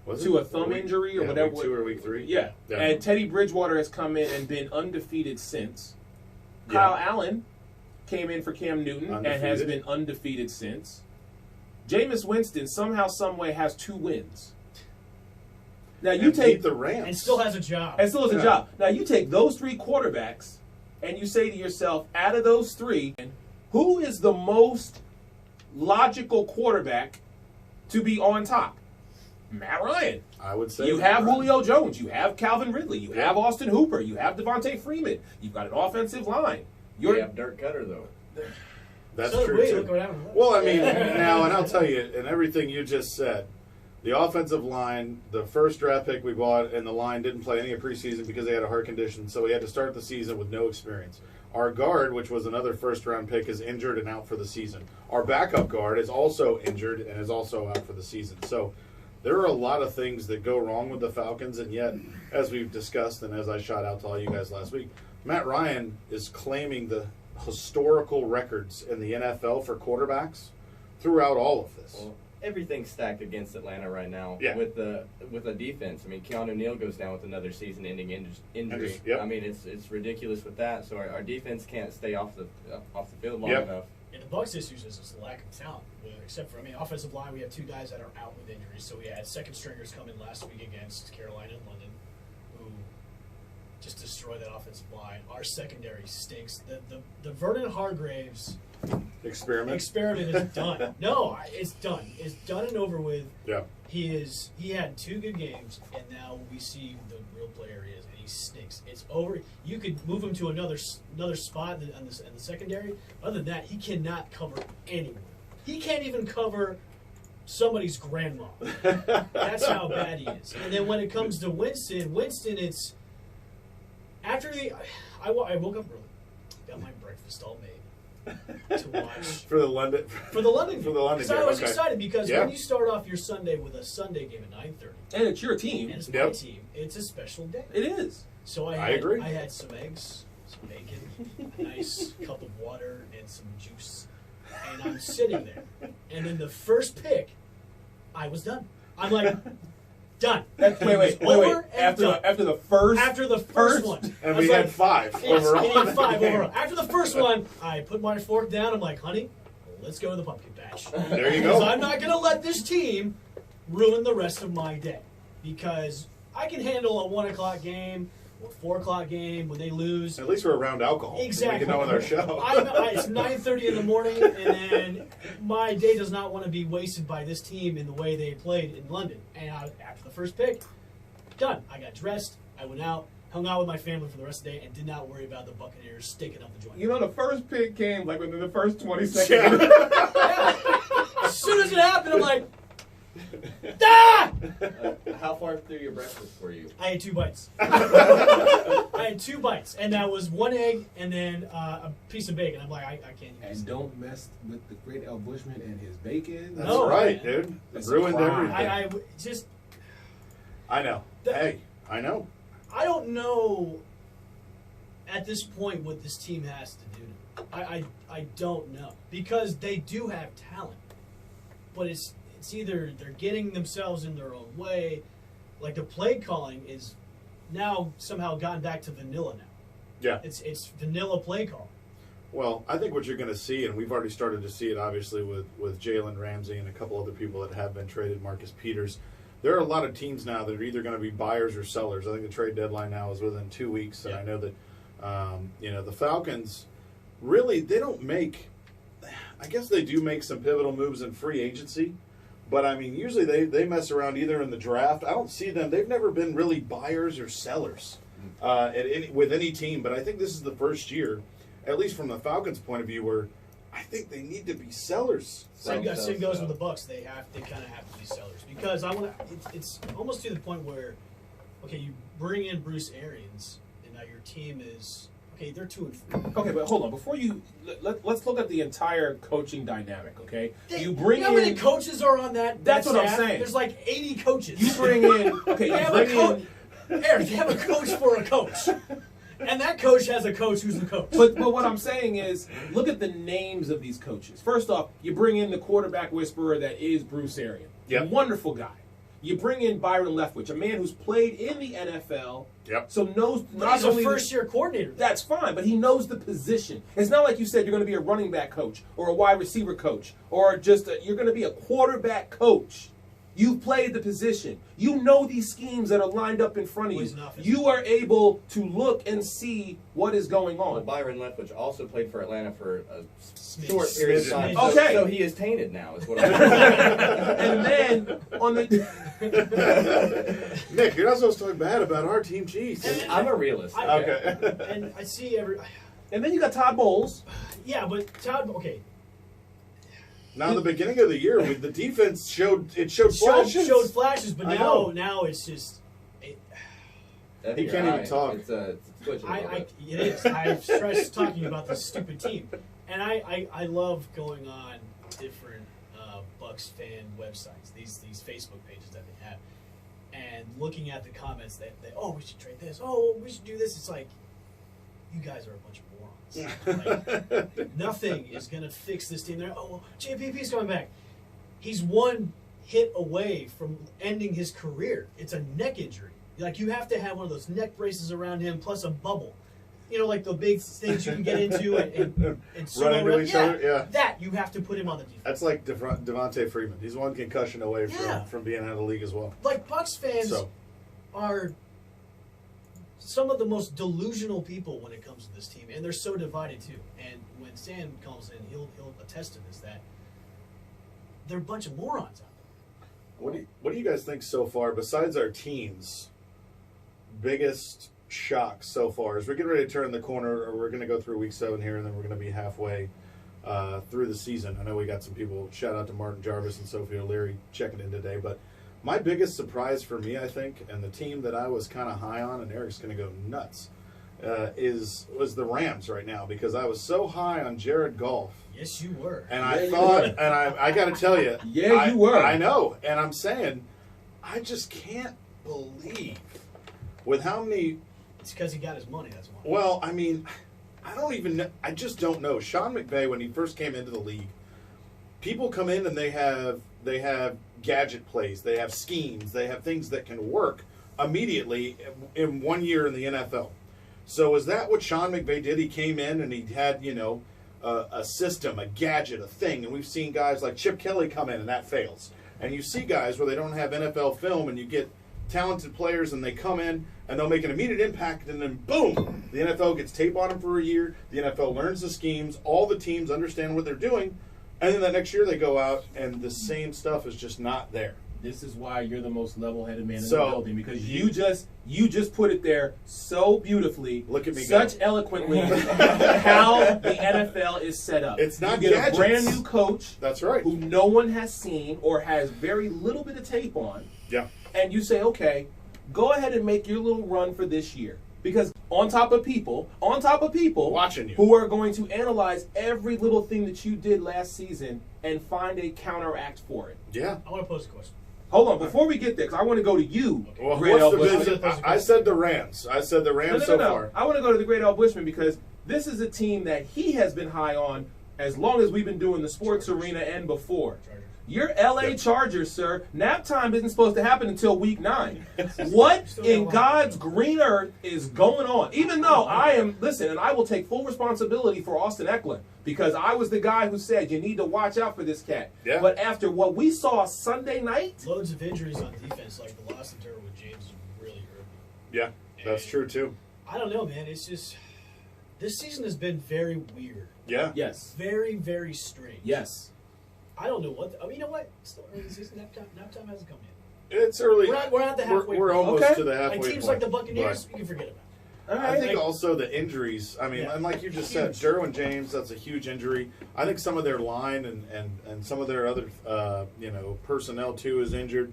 Was to it? a thumb Week- injury or yeah, whatever. Week 2 or week 3. Yeah. Yeah. And Teddy Bridgewater has come in and been undefeated since. Yeah. Kyle Allen came in for Cam Newton and has Undefeated. been undefeated since. Jameis Winston somehow, someway has 2 wins. Now you And take beat the Rams. And still has a job. and still has Yeah. a job. Now you take those 3 quarterbacks and you say to yourself, out of those 3, who is the most logical quarterback to be on top? Matt Ryan. I would say You Matt have Ryan. Julio Jones. You have Calvin Ridley. You Yeah. have Austin Hooper. You have Devontae Freeman. You've got an offensive line. You have Dirk Cutter, though. That's So true wait, too. look what happened. Well, I mean, now, and I'll tell you, and everything you just said, the offensive line, the first draft pick we bought, and the line didn't play any of preseason because they had a heart condition, so we had to start the season with no experience. Our guard, which was another first-round pick, is injured and out for the season. Our backup guard is also injured and is also out for the season. So there are a lot of things that go wrong with the Falcons, and yet, as we've discussed and as I shot out to all you guys last week, Matt Ryan is claiming the historical records in the NFL for quarterbacks throughout all of this. Well, everything's stacked against Atlanta right now. Yeah. With the defense. I mean, Keanu Neal goes down with another season-ending injury. Yep. I mean, it's ridiculous with that. So our defense can't stay off the field long Yep. enough. And the Bucs' issues is just the lack of talent. Except for, offensive line, we have 2 guys that are out with injuries. So we had second stringers come in last week against Carolina and London, who just destroyed that offensive line. Our secondary stinks. The Vernon Hargraves Experiment. experiment is done. No, it's done. It's done and over with. Yeah. He had 2 good games, and now we see who the real player is, and he stinks. It's over. You could move him to another spot in the secondary. Other than that, he cannot cover anyone. He can't even cover somebody's grandma. That's how bad he is. And then when it comes to Winston, it's after I woke up early, got my breakfast all made to watch for the London for the London for the London game. game. I was Okay. excited because Yeah. when you start off your Sunday with a Sunday game at 9:30, And it's your team. and it's Yep. my team, it's a special day. It is. So I I agree. had some eggs, some bacon, a nice cup of water, and some juice. And I'm sitting there. And then the first pick, I was done. I'm like, done. Wait. Over and After done. after the first After the first one. And I we was had like, 5 yes, overall. we had 5 overall. After the first one, I put my fork down. I'm like, honey, let's go to the pumpkin patch. There you Because go. I'm not going to let this team ruin the rest of my day. Because I can handle a 1 o'clock game or 4 o'clock game when they lose. At least we're around alcohol. Exactly. We can know with our show. It's 9:30 in the morning, and then my day does not want to be wasted by this team in the way they played in London. And after the first pick, done. I got dressed. I went out, hung out with my family for the rest of the day, and did not worry about the Buccaneers stinking up the joint. You know, the first pick came like within the first 20 seconds. As soon as it happened, I'm like, ah! How far through your breakfast were you? I had 2 bites. I had 2 bites, and that was 1 egg and then a piece of bacon. I'm like, I can't use And don't mess with the great Al Bushman and his bacon. That's No, right, man. dude. That's Ruined a crime. everything. I just I know. Hey, I know. I don't know at this point what this team has to do. I don't know, because they do have talent, but it's either they're getting themselves in their own way, like the play calling is now somehow gotten back to vanilla now. Yeah. It's vanilla play calling. Well, I think what you're going to see, and we've already started to see it obviously with Jalen Ramsey and a couple other people that have been traded, Marcus Peters. There are a lot of teams now that are either going to be buyers or sellers. I think the trade deadline now is within 2 weeks, and I know that the Falcons really, they don't make, I guess they do make some pivotal moves in free agency, but I mean usually they mess around either in the draft. I don't see them. They've never been really buyers or sellers with any team, but I think this is the first year, at least from the Falcons' point of view, where I think they need to be sellers. Same goes with the Bucks. They kind of have to be sellers, because it's almost to the point where, okay, you bring in Bruce Arians, and now your team is okay. They're 2-4. Okay, but hold on. Before you, let's look at the entire coaching dynamic. Okay, You know how many coaches are on that? That's that what I'm staff? saying. There's like 80 coaches. You bring in Eric, they have a coach for a coach. And that coach has a coach who's the coach. But what I'm saying is, look at the names of these coaches. First off, you bring in the quarterback whisperer that is Bruce Arians. Yep. Wonderful guy. You bring in Byron Leftwich, a man who's played in the NFL, so knows But he's a first-year coordinator. That's fine, but he knows the position. It's not like you said you're going to be a running back coach or a wide receiver coach or you're going to be a quarterback coach. You've played the position. You know these schemes that are lined up in front of you. You are able to look and see what is going on. Well, Byron Leftwich also played for Atlanta for a short period of time. Okay. So he is tainted now, is what I'm saying. And then on the Nick, you're not supposed to talk bad about our team. Jeez. I'm a realist. Okay. And I see And then you got Todd Bowles. Yeah, but Todd, okay. Now, the beginning of the year, with the defense showed flashes. Showed flashes, but now it's just. He can't even talk. It's twitching a little bit. It is. I stress talking about this stupid team, and I love going on different Bucks fan websites, these Facebook pages that they have, and looking at the comments that we should trade this, we should do this. It's like, you guys are a bunch of morons. Like, nothing is going to fix this team. There. JPP's coming back. He's one hit away from ending his career. It's a neck injury. Like, you have to have one of those neck braces around him plus a bubble. You know, like the big things you can get into and run into each other. Yeah, that you have to put him on the defense. That's like Devontae Freeman. He's one concussion away from being out of the league as well. Like, Bucks fans are some of the most delusional people when it comes to this team, and they're so divided too. And when Sam comes in, he'll attest to this, that they're a bunch of morons out there. What do you guys think so far, besides our teams, biggest shock so far? As we're getting ready to turn the corner, or we're going to go through week 7 here, and then we're going to be halfway through the season. I know we got some people, shout out to Martin Jarvis and Sophie O'Leary checking in today, but my biggest surprise for me, I think, and the team that I was kind of high on, and Eric's going to go nuts, was the Rams right now, because I was so high on Jared Goff. Yes, you were. And I thought, and I got to tell you, you were. I know, and I'm saying, I just can't believe with how many. It's because he got his money. That's why. Well, I mean, I don't even know. I just don't know. Sean McVay, when he first came into the league, people come in and they have gadget plays, they have schemes, they have things that can work immediately in 1 year in the NFL. So is that what Sean McVay did? He came in and he had, a system, a gadget, a thing. And we've seen guys like Chip Kelly come in and that fails. And you see guys where they don't have NFL film and you get talented players and they come in and they'll make an immediate impact and then boom, the NFL gets tape on them for a year. The NFL learns the schemes. All the teams understand what they're doing. And then the next year they go out and the same stuff is just not there. This is why you're the most level-headed man in the building, because you just put it there so beautifully. Look at me, such eloquently how the NFL is set up. It's not you get gadgets. a brand new coach. That's right. Who no one has seen or has very little bit of tape on. Yeah. And you say, okay, go ahead and make your little run for this year. Because on top of people watching you, who are going to analyze every little thing that you did last season and find a counteract for it. Yeah. I want to pose a question. Hold on, before we get there, because I want to go to you, Well, Great L. what's the Bushman. vision? I said the Rams. I said the Rams so far. I want to go to the Great Al Bushman because this is a team that he has been high on as long as we've been doing the sports arena and before. Your LA Chargers, sir. Nap time isn't supposed to happen until week 9. What in God's green earth is going on? Even though I am, listen, and I will take full responsibility for Austin Eckler because I was the guy who said you need to watch out for this cat. Yeah. But after what we saw Sunday night, Loads of injuries on defense, like the loss of Derwin James really hurt me. Yeah, that's true too. I don't know, man. It's just this season has been very weird. Yeah. yes, Very, very strange. yes. I don't know what. I mean, you know what? It's still early season. Nap time hasn't come yet. It's early. We're at the halfway We're point. almost Okay. to the halfway Like teams point. like the Buccaneers, Right. you can forget about. All I right. think also the injuries. I mean, Yeah. and like you just said, Derwin James, that's a huge injury. I think some of their line and some of their other personnel too is injured.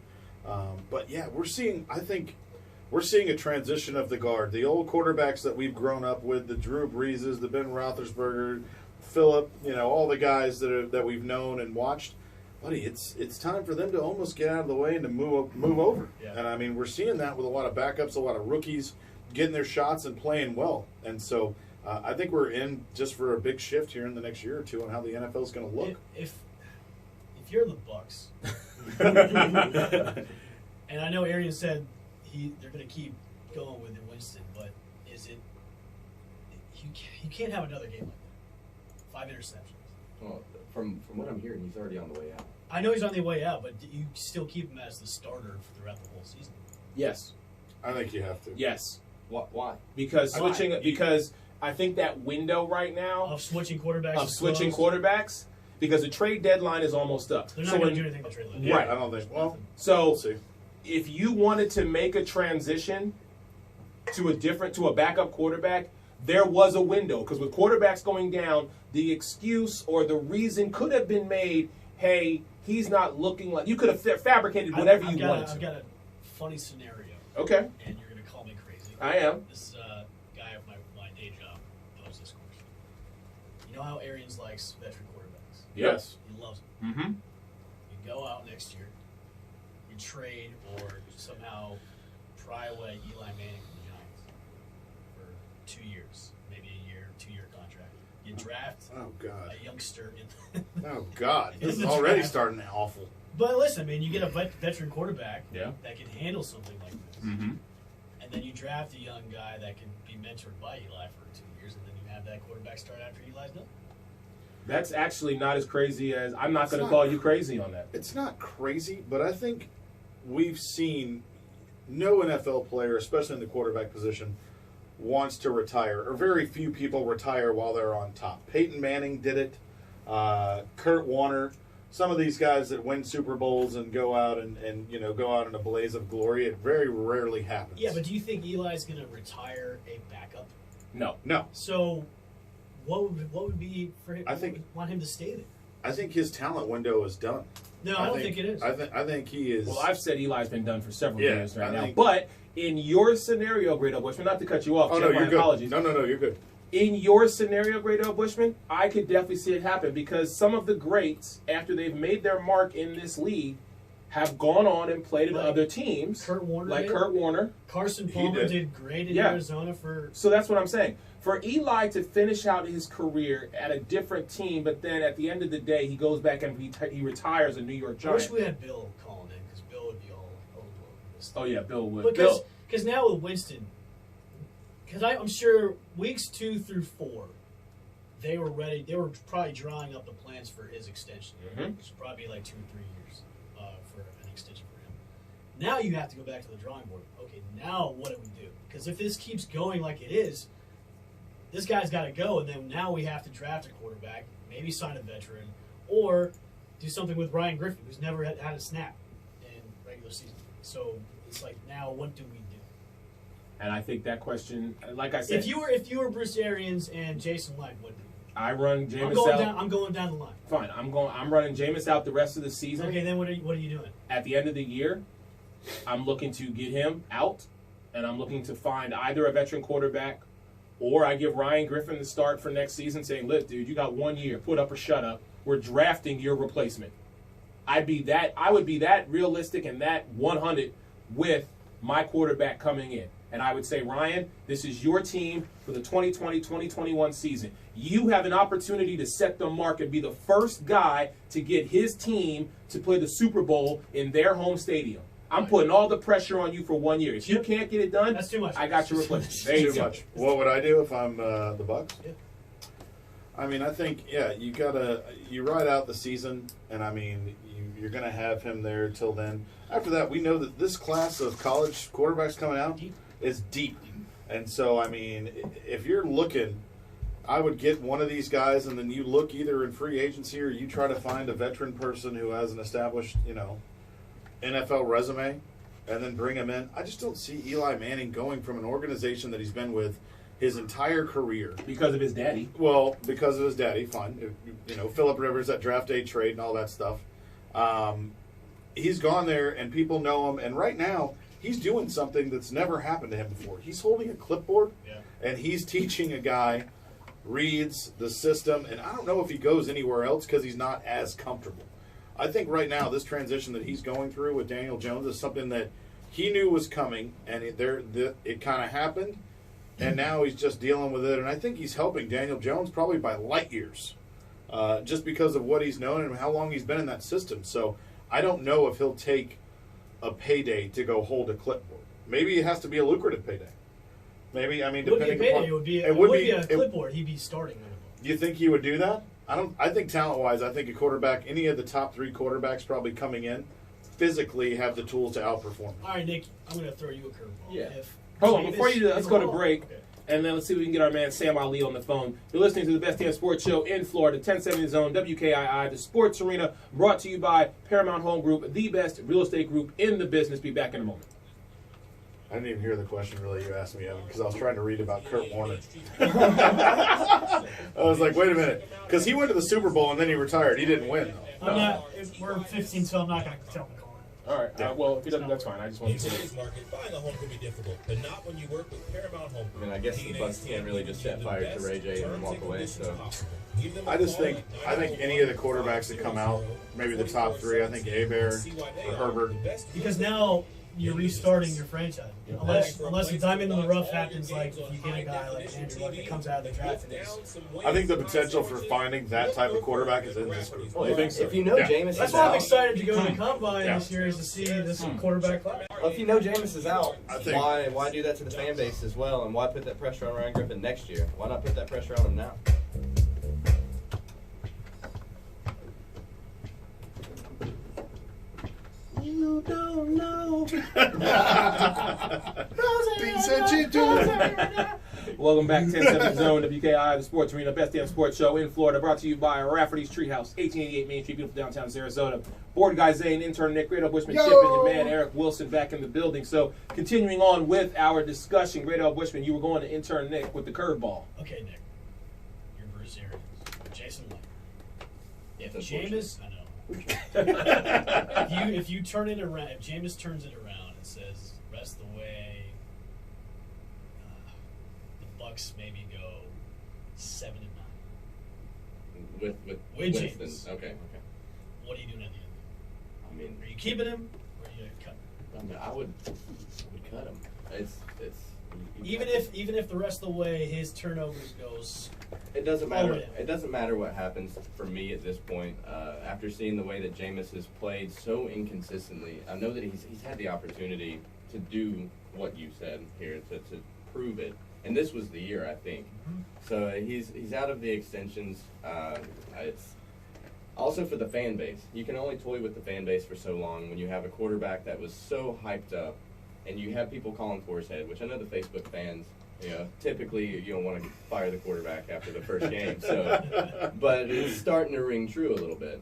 But yeah, we're seeing a transition of the guard. The old quarterbacks that we've grown up with, the Drew Breeses, the Ben Roethlisberger, Phillip, all the guys that we've known and watched. Buddy, it's time for them to almost get out of the way and to move over. Yeah. And I mean, we're seeing that with a lot of backups, a lot of rookies getting their shots and playing well. And so I think we're in just for a big shift here in the next year or two on how the NFL is going to look. If you're the Bucks, and I know Arian said they're going to keep going with Winston, but is it you can't have another game like that. 5 interceptions. Well, from what I'm hearing, he's already on the way out. I know he's on the way out, but you still keep him as the starter throughout the whole season. Yes, I think you have to. yes. Why? Because Why? switching, because I think that window right now Of switching quarterbacks. of is switching closed. quarterbacks, because the trade deadline is almost up. They're not So going when- to do anything to trade line. Yeah, Right. I don't think. Well, So we'll see. if you wanted to make a transition to a backup quarterback, there was a window because with quarterbacks going down, the excuse or the reason could have been made, hey, he's not looking like you could have fabricated whatever I've you got wanted I've to. got a funny scenario, Okay, and you're going to call me crazy. I am. This guy at my day job knows this course. You know how Arians likes veteran quarterbacks? Yes. He loves them. Mm-hmm. You go out next year, you trade or somehow pry away Eli Manning from the Giants for 2 years, maybe a year, 2-year contract. You draft Oh God. a youngster in. Oh God. This In is the already draft. starting awful. But listen, I mean, you get a veteran quarterback Yeah. that can handle something like this, Mm-hmm. and then you draft a young guy that can be mentored by Eli for 2 years, and then you have that quarterback start after Eli's done. That's actually not as crazy as I'm not It's going to not. call you crazy on that. It's not crazy, but I think we've seen no NFL player, especially in the quarterback position, wants to retire, or very few people retire while they're on top. Peyton Manning did it. Kurt Warner. Some of these guys that win Super Bowls and go out and go out in a blaze of glory, it very rarely happens. Yeah, but do you think Eli's going to retire a backup? No. No, So, what would be for him? I think- what would want him to stay there. I think his talent window is done. No, I don't think it is. I think he is. Well, I've said Eli's been done for several Yeah, years right I now. think- But in your scenario, Great Al Bushman, not to cut you off, Oh Jeff, no, my you're good. apologies. No, you're good. In your scenario, Great Al Bushman, I could definitely see it happen because some of the greats, after they've made their mark in this league, have gone on and played at Like other teams. Kurt Warner Like did. Kurt Warner. Carson He Palmer did. did great in Yeah. Arizona for. So that's what I'm saying. For Eli to finish out his career at a different team, but then at the end of the day, he goes back and he retires a New York I wish Giant. we had Bill calling in because Bill would be all over this. Oh, yeah, Bill would. Because Bill, now with Winston, because I'm sure weeks 2 through 4, they were ready. They were probably drawing up the plans for his extension, Mhm. which would probably be like 2 or 3 years for an extension for him. Now you have to go back to the drawing board. Okay, now what do we do? Because if this keeps going like it is, this guy's got to go, and then now we have to draft a quarterback, maybe sign a veteran, or do something with Ryan Griffin, who's never had a snap in regular season. So it's like, now what do we do? and I think that question, like I said, If you were Bruce Arians and Jason Light, what do you do? I run Jameis out. I'm going down the line. Fine, I'm running Jameis out the rest of the season. Okay, then what are you doing? At the end of the year, I'm looking to get him out, and I'm looking to find either a veteran quarterback, or I give Ryan Griffin the start for next season, saying, "Look, dude, you got 1 year. Put up or shut up. We're drafting your replacement." I would be that realistic and that 100 with my quarterback coming in. And I would say, Ryan, this is your team for the 2020-2021 season. You have an opportunity to set the mark and be the first guy to get his team to play the Super Bowl in their home stadium. I'm putting all the pressure on you for 1 year. If you can't get it done, that's too much. I got your replacement. There you Too go. much. What would I do if I'm the Bucs? Yeah. I mean, I think you ride out the season, and I mean you're gonna have him there till then. After that, we know that this class of college quarterbacks coming out is deep, and so I mean, if you're looking, I would get one of these guys, and then you look either in free agency or you try to find a veteran person who has an established, NFL resume, and then bring him in. I just don't see Eli Manning going from an organization that he's been with his entire career. Because of his daddy. Well, because of his daddy, fine. Phillip Rivers, that draft day trade and all that stuff. He's gone there, and people know him. And right now, he's doing something that's never happened to him before. He's holding a clipboard, and he's teaching a guy, reads the system. And I don't know if he goes anywhere else because he's not as comfortable. I think right now, this transition that he's going through with Daniel Jones is something that he knew was coming, and it kind of happened. And now he's just dealing with it. And I think he's helping Daniel Jones probably by light years, just because of what he's known and how long he's been in that system. So I don't know if he'll take a payday to go hold a clipboard. Maybe it has to be a lucrative payday. Maybe, I mean, It wouldn't depending be a payday. upon, It would be a clipboard. He'd be starting. You think he would do that? I think talent-wise, I think a quarterback, any of the top 3 quarterbacks probably coming in, physically have the tools to outperform. All right, Nick, I'm going to throw you a curveball. Yeah. Hold on, before you do that, let's go to break. Okay. And then let's see if we can get our man Sam Ali on the phone. You're listening to the Best Damn Sports Show in Florida, 1070 Zone, WKII, the Sports Arena, brought to you by Paramount Home Group, the best real estate group in the business. Be back in a moment. I didn't even hear the question really you asked me, Evan, because I was trying to read about Kurt Warner. I was like, wait a minute. Because he went to the Super Bowl and then he retired. He didn't win, though. We're 15, so I'm not going to tell him to call in. All right. Well, if he doesn't, that's fine. I just wanted In to say today's market, buying a home can be difficult, but not when you work with Paramount Home Group. I mean, I guess the Bucs can't really just set fire to Ray J and walk away. So I think any of the quarterbacks that come out, maybe the top 3, I think Hebert or Herbert. Because now you're restarting your franchise. Unless a diamond in the rough happens, like if you get a guy like Andrew Luck that comes out of the draft and is. I think the potential for finding that type of quarterback is in this group. well, if you know Jameis is That's why I'm out, excited to go to the combine this year is to see this quarterback class. well, if you know Jameis is out, I think- why do that to the fan base as well, and why put that pressure on Ryan Griffin next year? Why not put that pressure on him now? You don't know. Things that you do. Welcome back, 1070 Zone, WKI, the Sports Arena, Best Damn Sports Show in Florida, brought to you by Rafferty's Treehouse, 1888 Main Street, beautiful downtown Sarasota. Board guy Zane, intern Nick, Great L. Bushman, Chip, and your man Eric Wilson back in the building. So, continuing on with our discussion, Great L. Bushman, you were going to intern Nick with the curveball. Okay, Nick. You're Bruce Arians. Jason Light. If That's Jameis, I know. if you turn it around, if Jameis turns it around and says, rest the way, the Bucs maybe go 7-9. With Jameis. Winston. Okay. What are you doing at the end? I mean, Are you keeping him or are you gonna cut him? I mean, I would cut him. It's Even if the rest of the way his turnovers goes. it doesn't matter. Oh, yeah. It doesn't matter what happens for me at this point. After seeing the way that Jameis has played so inconsistently, I know that he's had the opportunity to do what you said here to prove it, and this was the year, I think. Mm-hmm. So he's out of the extensions. It's also for the fan base. You can only toy with the fan base for so long when you have a quarterback that was so hyped up, and you have people calling for his head, which I know the Facebook fans, typically you don't want to fire the quarterback after the first game. So, but it's starting to ring true a little bit.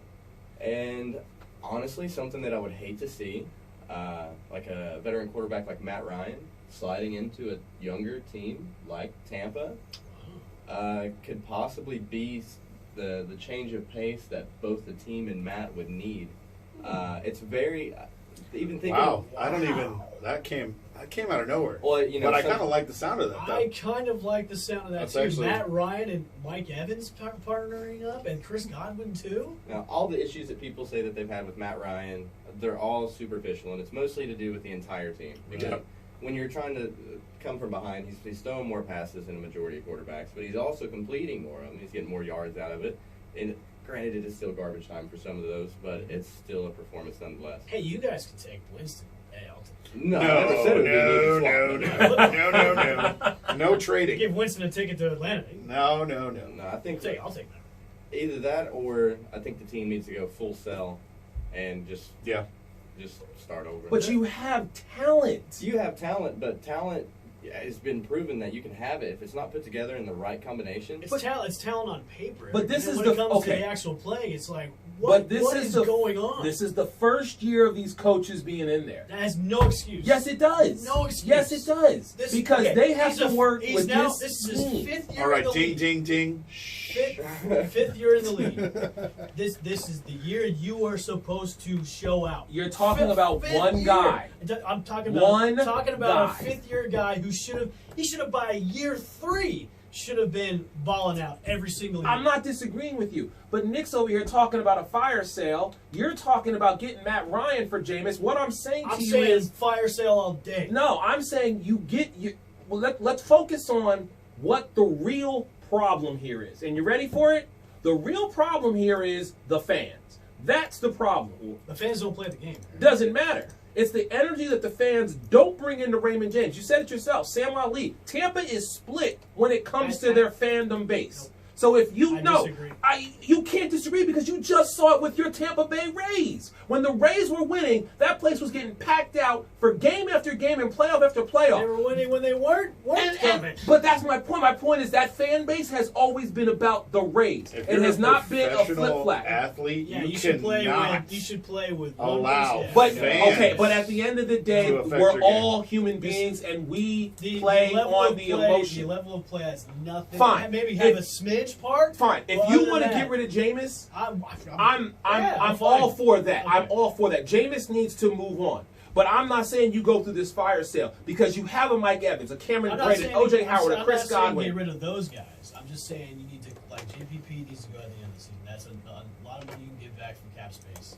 And honestly, something that I would hate to see, like a veteran quarterback like Matt Ryan sliding into a younger team like Tampa, could possibly be the change of pace that both the team and Matt would need. It's very even thinking. Wow, I don't even. That came out of nowhere. Well, you know, but I some- kind of like the sound of that. Though. I kind of like the sound of that That's too. actually- Matt Ryan and Mike Evans partnering up, and Chris Godwin too. Now, all the issues that people say that they've had with Matt Ryan, they're all superficial, and it's mostly to do with the entire team. Because Yeah. when you're trying to come from behind, he's throwing more passes than a majority of quarterbacks, but he's also completing more of them. He's getting more yards out of it. And granted, it is still garbage time for some of those, but it's still a performance nonetheless. Hey, you guys can take Winston. Hey, I'll take. No, I never said it would be an easy swap, but- No trading. Give Winston a ticket to Atlanta. No. No, I think I'll take that. either that or I think the team needs to go full sell and just start over. But you have talent. You have talent, but talent has been proven that you can have it if it's not put together in the right combination. It's talent. It's talent on paper. But this And is when the- it comes okay. to the actual play. It's like But this what is is the going on? This is the first year of these coaches being in there. That has no excuse. Yes, it does. No excuse. Yes, it does. This- Because okay, they have he's to work he's with now, this is his team. fifth year All right, in the ding, league. ding, ding. Fifth year in the league. This is the year you are supposed to show out. You're talking about one year. guy. I'm talking about One a guy. fifth year guy who should have by year 3 should have been balling out every single year. I'm not disagreeing with you, but Nick's over here talking about a fire sale. You're talking about getting Matt Ryan for Jameis. What I'm saying I'm to you saying is, fire sale all day. no, I'm saying let's focus on what the real problem here is. And you ready for it? The real problem here is the fans. That's the problem. The fans don't play the game. Doesn't matter. It's the energy that the fans don't bring into Raymond James. You said it yourself, Sam Ali. Tampa is split when it comes to their fandom base. So if you disagree. you can't disagree because you just saw it with your Tampa Bay Rays. When the Rays were winning, that place was getting packed out for game after game and playoff after playoff. They were winning when they weren't coming. But that's my point. My point is that fan base has always been about the Rays. If It you're has a not been a professional flip flap. athlete, Yeah, you you should play cannot with. You should play with one allow base, yeah. But fans okay, but at the end of the day, to affect we're your all game. human beings, and we The play level on of the play, emotion. The level of play has nothing. Fine. Maybe have If- a smidge part. Fine. If but you other want to than get rid of Jameis, I'm I'm fine. all for that. Okay. I'm all for that. Jameis needs to move on. But I'm not saying you go through this fire sale because you have a Mike Evans, a Cameron I'm not Braden, saying- OJ Howard, a I'm Chris not saying Godwin. get rid of those guys. I'm just saying you need to JPP needs to go at the end of the season. That's a lot of money you can get back from cap space.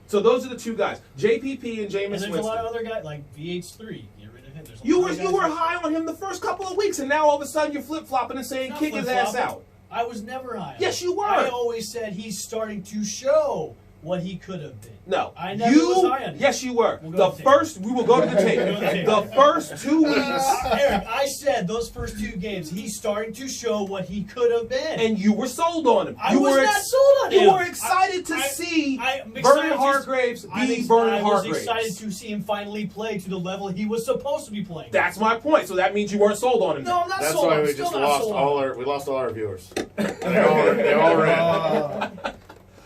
So those are the two guys, JPP and Jameis And there's Winston. a lot of other guys like VH3. Get rid of him. There's a You lot were of you guys were that- high on him the first couple of weeks, and now all of a sudden you're flip flopping and saying Not kick his ass flip-flopping. out. I was never high. on Yes, him. you were. I always said he's starting to show what he could have been. No, I never you. was high on him. Yes, you were. We'll go The to the first, we will go to the tape. We'll go to the tape. The first 2 weeks, Eric, I said those first 2 games, he's starting to show what he could have been. and you were sold on him. I You was were not sold on him. You were excited to see I'm excited Vernon to- Hargraves I'm be ex- Vernon I was Hargraves. excited to see him finally play to the level he was supposed to be playing. That's my point. So that means you weren't sold on him. No, I'm not That's sold. why I'm we still just not lost sold all on him. our viewers. They all ran.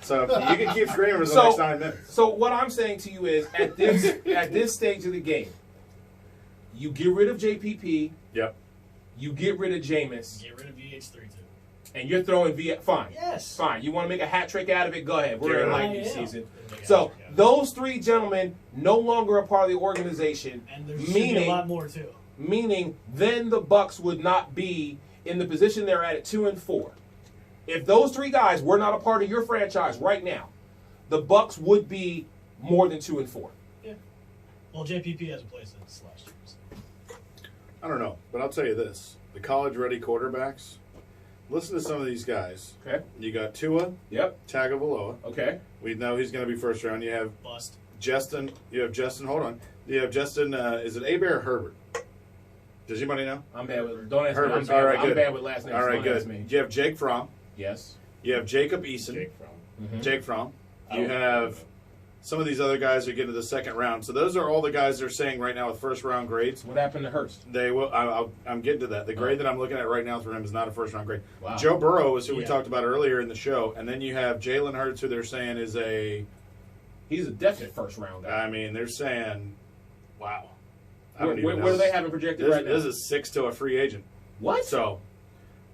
So you can keep screaming for the next 9 minutes. So what I'm saying to you is, at this stage of the game, you get rid of JPP, Yep. you get rid of Jameis, Get rid of VH3 too. and you're throwing fine. Yes. Fine. You want to make a hat trick out of it? Go ahead. We're in Yeah. lightning I am. season. Make a So hat trick out of it. those 3 gentlemen no longer a part of the organization, And there should be a meaning lot more too. then the Bucks would not be in the position they're at 2-4. If those 3 guys were not a part of your franchise right now, the Bucks would be more than 2-4. Yeah. Well, JPP hasn't played since last year. So. I don't know, but I'll tell you this: the college-ready quarterbacks. Listen to some of these guys. Okay. You got Tua Yep. Tagovailoa. Okay. We know he's going to be first round. You have Bust. Justin. You have Justin. Hold on. You have Justin. Is it Abear or Herbert? Does anybody know? I'm bad with. Don't ask me. I'm Herbert's. bad, All right, I'm good. bad with last names. All right, Don't ask good. me. You have Jake Fromm. Yes. You have Jacob Eason. Jake Fromm. Mm-hmm. Jake Fromm. You Oh. have some of these other guys who get into the second round. So those are all the guys they're saying right now with first round grades. What happened to Hurst? They will. I'm getting to that. The grade that I'm looking at right now for him is not a first round grade. Wow. Joe Burrow is who we Yeah. talked about earlier in the show, and then you have Jalen Hurts, who they're saying is a. He's a definite first round guy. I mean, they're saying, wow. I Where don't even do know. they have him projected This, right now? this is 6 to a free agent. What? So,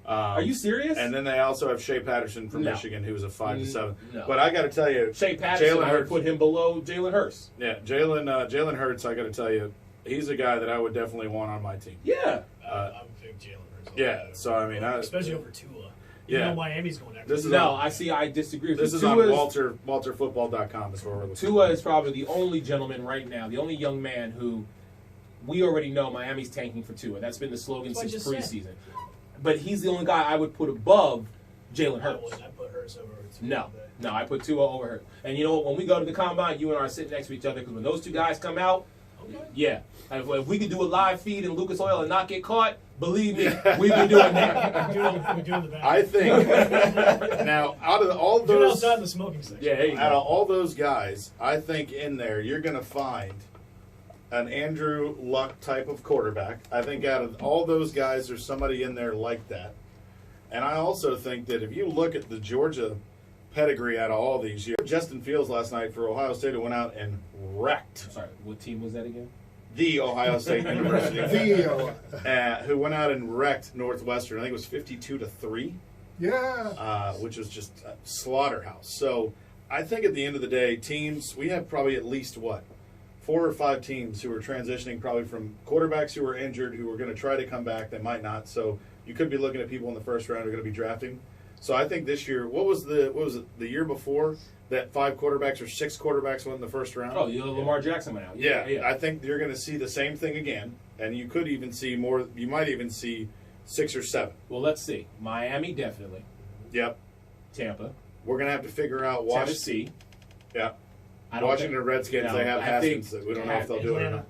Are you serious? And then they also have Shea Patterson from No. Michigan, who's a 5-7. No. But I got to tell you, Shea Patterson, Jalen I would Hurts. put him below Jalen Hurts. Yeah, Jalen Hurts. I got to tell you, he's a guy that I would definitely want on my team. Yeah. I would pick Jalen Hurts. Yeah. So I mean, especially over Tua. Yeah. Though Miami's going after. This is No, on, I disagree with This you. is on Tua's- WalterFootball.com. Is where we're looking. Tua is probably the only gentleman right now, the only young man who we already know Miami's tanking for Tua. That's been the slogan That's what I since just said. preseason. But he's the only guy I would put above Jalen I Hurts. wouldn't. I put Hurts over Tua. No, I put Tua over Hurts. And you know what? When we go to the combine, you and I are sitting next to each other because when those two guys come out, Okay. yeah. And if we could do a live feed in Lucas Oil and not get caught, believe me, we've been doing that. We're doing the back. I think now out of all Do it those, outside in the smoking section. Yeah, there you out go. of all those guys, I think in there you're going to find an Andrew Luck type of quarterback. I think out of all those guys, there's somebody in there like that. And I also think that if you look at the Georgia pedigree out of all these years, Justin Fields last night for Ohio State, who went out and wrecked Sorry, what team was that again? the Ohio State University, The, who went out and wrecked Northwestern. I think it was 52-3. yeah. Which was just a slaughterhouse. So I think at the end of the day, teams, we have probably at least, 4 or 5 teams who are transitioning probably from quarterbacks who are injured, who are going to try to come back. They might not. So you could be looking at people in the first round who are going to be drafting. So I think this year, what was it, the year before that 5 quarterbacks or 6 quarterbacks went in the first round? Oh, Lamar Jackson went out. Yeah, I think you're going to see the same thing again. And you could even see more, you might even see 6 or 7. Well, let's see. Miami, definitely. Yep. Tampa. We're going to have to figure out Washington. Tennessee. Yeah. I don't Washington think- Redskins, No, they have I think- Haskins. That we don't know if they'll do it or not.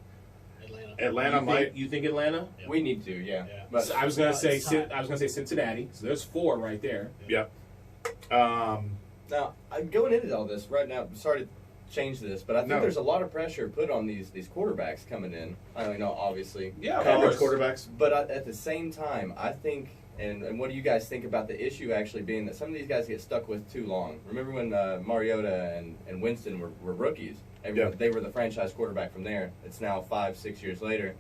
Atlanta You might. think, you think Atlanta? We need to, yeah. Yeah. But So I was gonna say It's time. Cincinnati. So there's 4 right there. Yep. now, going into all this right now, sorry to change this, but I think No. there's a lot of pressure put on these quarterbacks coming in. I don't know, obviously. Yeah, of College course. quarterbacks. But at the same time, I think, and what do you guys think about the issue actually being that some of these guys get stuck with too long? Remember when Mariota and Winston were rookies? Yeah. They were the franchise quarterback from there. It's now 5-6 years later.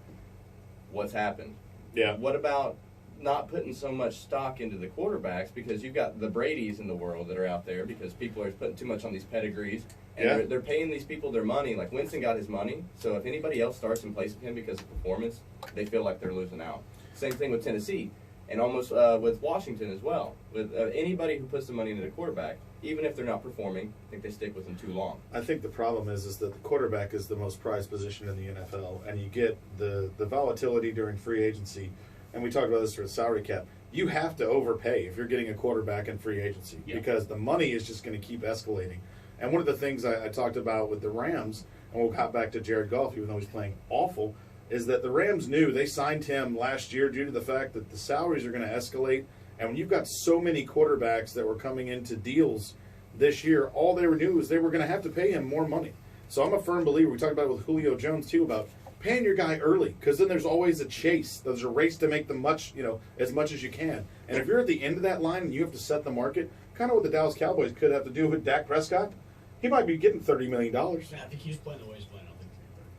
What's happened? Yeah. What about not putting so much stock into the quarterbacks because you've got the Bradys in the world that are out there because people are putting too much on these pedigrees and Yeah. they're paying these people their money. Like Winston got his money, so if anybody else starts in place of him because of performance, they feel like they're losing out. Same thing with Tennessee and almost with Washington as well. With anybody who puts the money into the quarterback, even if they're not performing, I think they stick with them too long. I think the problem is that the quarterback is the most prized position in the NFL, and you get the volatility during free agency. And we talked about this for the salary cap. You have to overpay if you're getting a quarterback in free agency because the money is just going to keep escalating. And one of the things I talked about with the Rams, and we'll hop back to Jared Goff, even though he's playing awful, is that the Rams knew they signed him last year due to the fact that the salaries are going to escalate. And when you've got so many quarterbacks that were coming into deals this year, all they knew is they were going to have to pay him more money. So I'm a firm believer. We talked about it with Julio Jones too about paying your guy early because then there's always a chase. There's a race to make them as much as you can. And if you're at the end of that line and you have to set the market, kind of what the Dallas Cowboys could have to do with Dak Prescott, he might be getting $30 million. I think he's playing the way he's playing. I don't think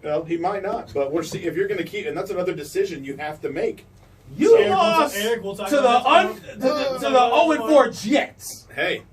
he's Well, he might not, but we're see if you're going to keep, and that's another decision you have to make. You So- lost Eric, we'll talk to the about to the 0-4 Jets. Hey,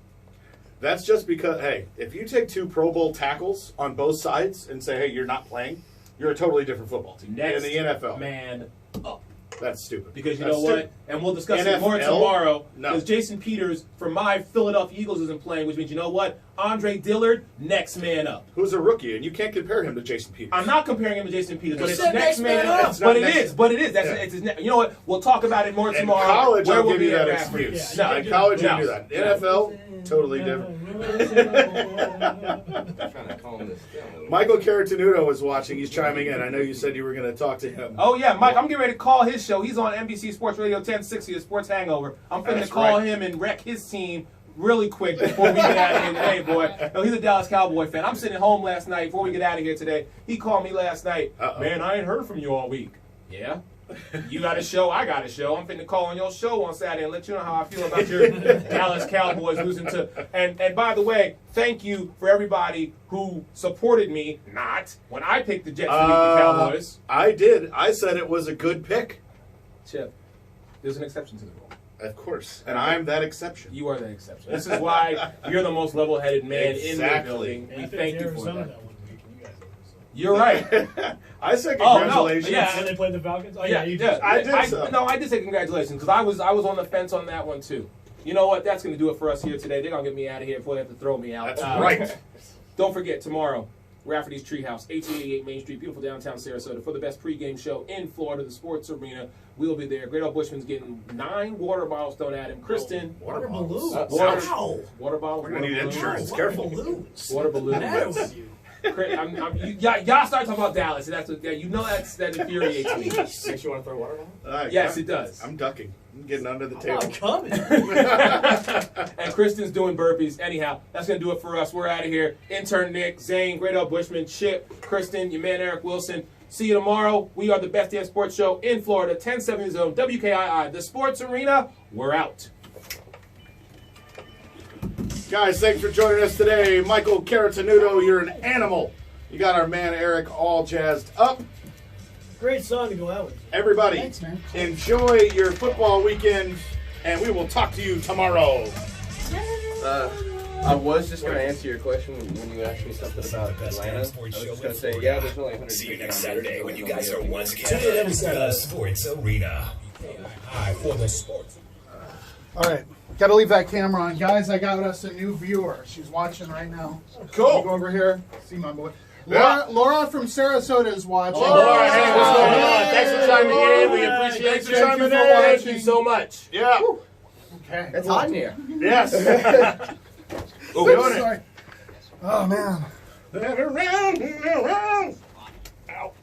that's just because, hey, if you take 2 Pro Bowl tackles on both sides and say, hey, you're not playing, you're a totally different football team Next in the NFL. man up. That's stupid. Because you That's know what? stupid. And we'll discuss it more NFL? tomorrow. No. Because Jason Peters from my Philadelphia Eagles isn't playing, which means you know what? Andre Dillard, next man up. Who's a rookie, and you can't compare him to Jason Peters. I'm not comparing him to Jason Peters, but You it's said next man up. It's not But it next- is. But it is. That's Yeah. it's his you know what? We'll talk about it more In tomorrow. college, Where I'll we'll give be you at that Radford. excuse. No, In college, you no. do that. NFL, totally different. I'm trying to calm this down. Michael Caratanudo is watching. He's chiming in. I know you said you were going to talk to him. Oh yeah, Mike, I'm getting ready to call his show. He's on NBC Sports Radio 1060, the Sports Hangover. I'm finna That's call right. him and wreck his team really quick before we get out of here today, boy. No, he's a Dallas Cowboy fan. I'm sitting at home last night before we get out of here today. He called me last night. Uh-oh. Man, I ain't heard from you all week. Yeah? You got a show, I got a show. I'm finna call on your show on Saturday and let you know how I feel about your Dallas Cowboys losing to. And by the way, thank you for everybody who supported me, not when I picked the Jets to beat the Cowboys. I did. I said it was a good pick. Chip, there's an exception to the rule. Of course. And I'm that exception. You are the exception. This is why you're the most level-headed man in the Exactly. building. Yeah, We I picked thank you for Arizona that. that one week, and you guys are. You're right. I said Oh, no. congratulations. Yeah. When they played the Falcons? Oh, yeah, you yeah. did. I did so. No, I did say congratulations because I was on the fence on that one too. You know what? That's going to do it for us here today. They're going to get me out of here before they have to throw me out. That's right. Don't forget, tomorrow, Rafferty's Treehouse, 1888 Main Street, beautiful downtown Sarasota, for the best pregame show in Florida, the Sports Arena. We'll be there. Great Old Bushman's getting 9 water bottles thrown at him. Kristen, Water balloons. water bottles. We're going to need insurance. Careful. Balloons. Water What's the balloons. matter with you? Y'all start talking about Dallas, and that's what you know that infuriates me. Makes you want to throw water on? Yes, it does. I'm ducking. I'm getting under the I'm table. not coming. And Kristen's doing burpees. Anyhow, that's going to do it for us. We're out of here. Intern Nick, Zane, Great Old Bushman, Chip, Kristen, your man Eric Wilson. See you tomorrow. We are the best damn sports show in Florida, 1070 Zone, WKII, the Sports Arena. We're out. Guys, thanks for joining us today. Michael Caratanudo, you're an animal. You got our man Eric all jazzed up. Great song to go out with. Everybody, Thanks, man. enjoy your football weekend, and we will talk to you tomorrow. I was just going to answer your question when you asked me something about Atlanta. I was just going to say, yeah, there's only 100. See you next Saturday when you guys are once Tune in again every at Saturday. the Sports Arena. Hi for the sports. All right. Got to leave that camera on. Guys, I got us a new viewer. She's watching right now. Cool. Go over here. See my boy. Yeah. Laura from Sarasota is watching. Laura, hey, what's going on? Thanks for chiming in. We appreciate Thanks for you. chiming in. Thank you so much. Yeah. Okay. It's hot in here. Yes. Oh, Doing it. Sorry. Oh, man. Around, around. Ow.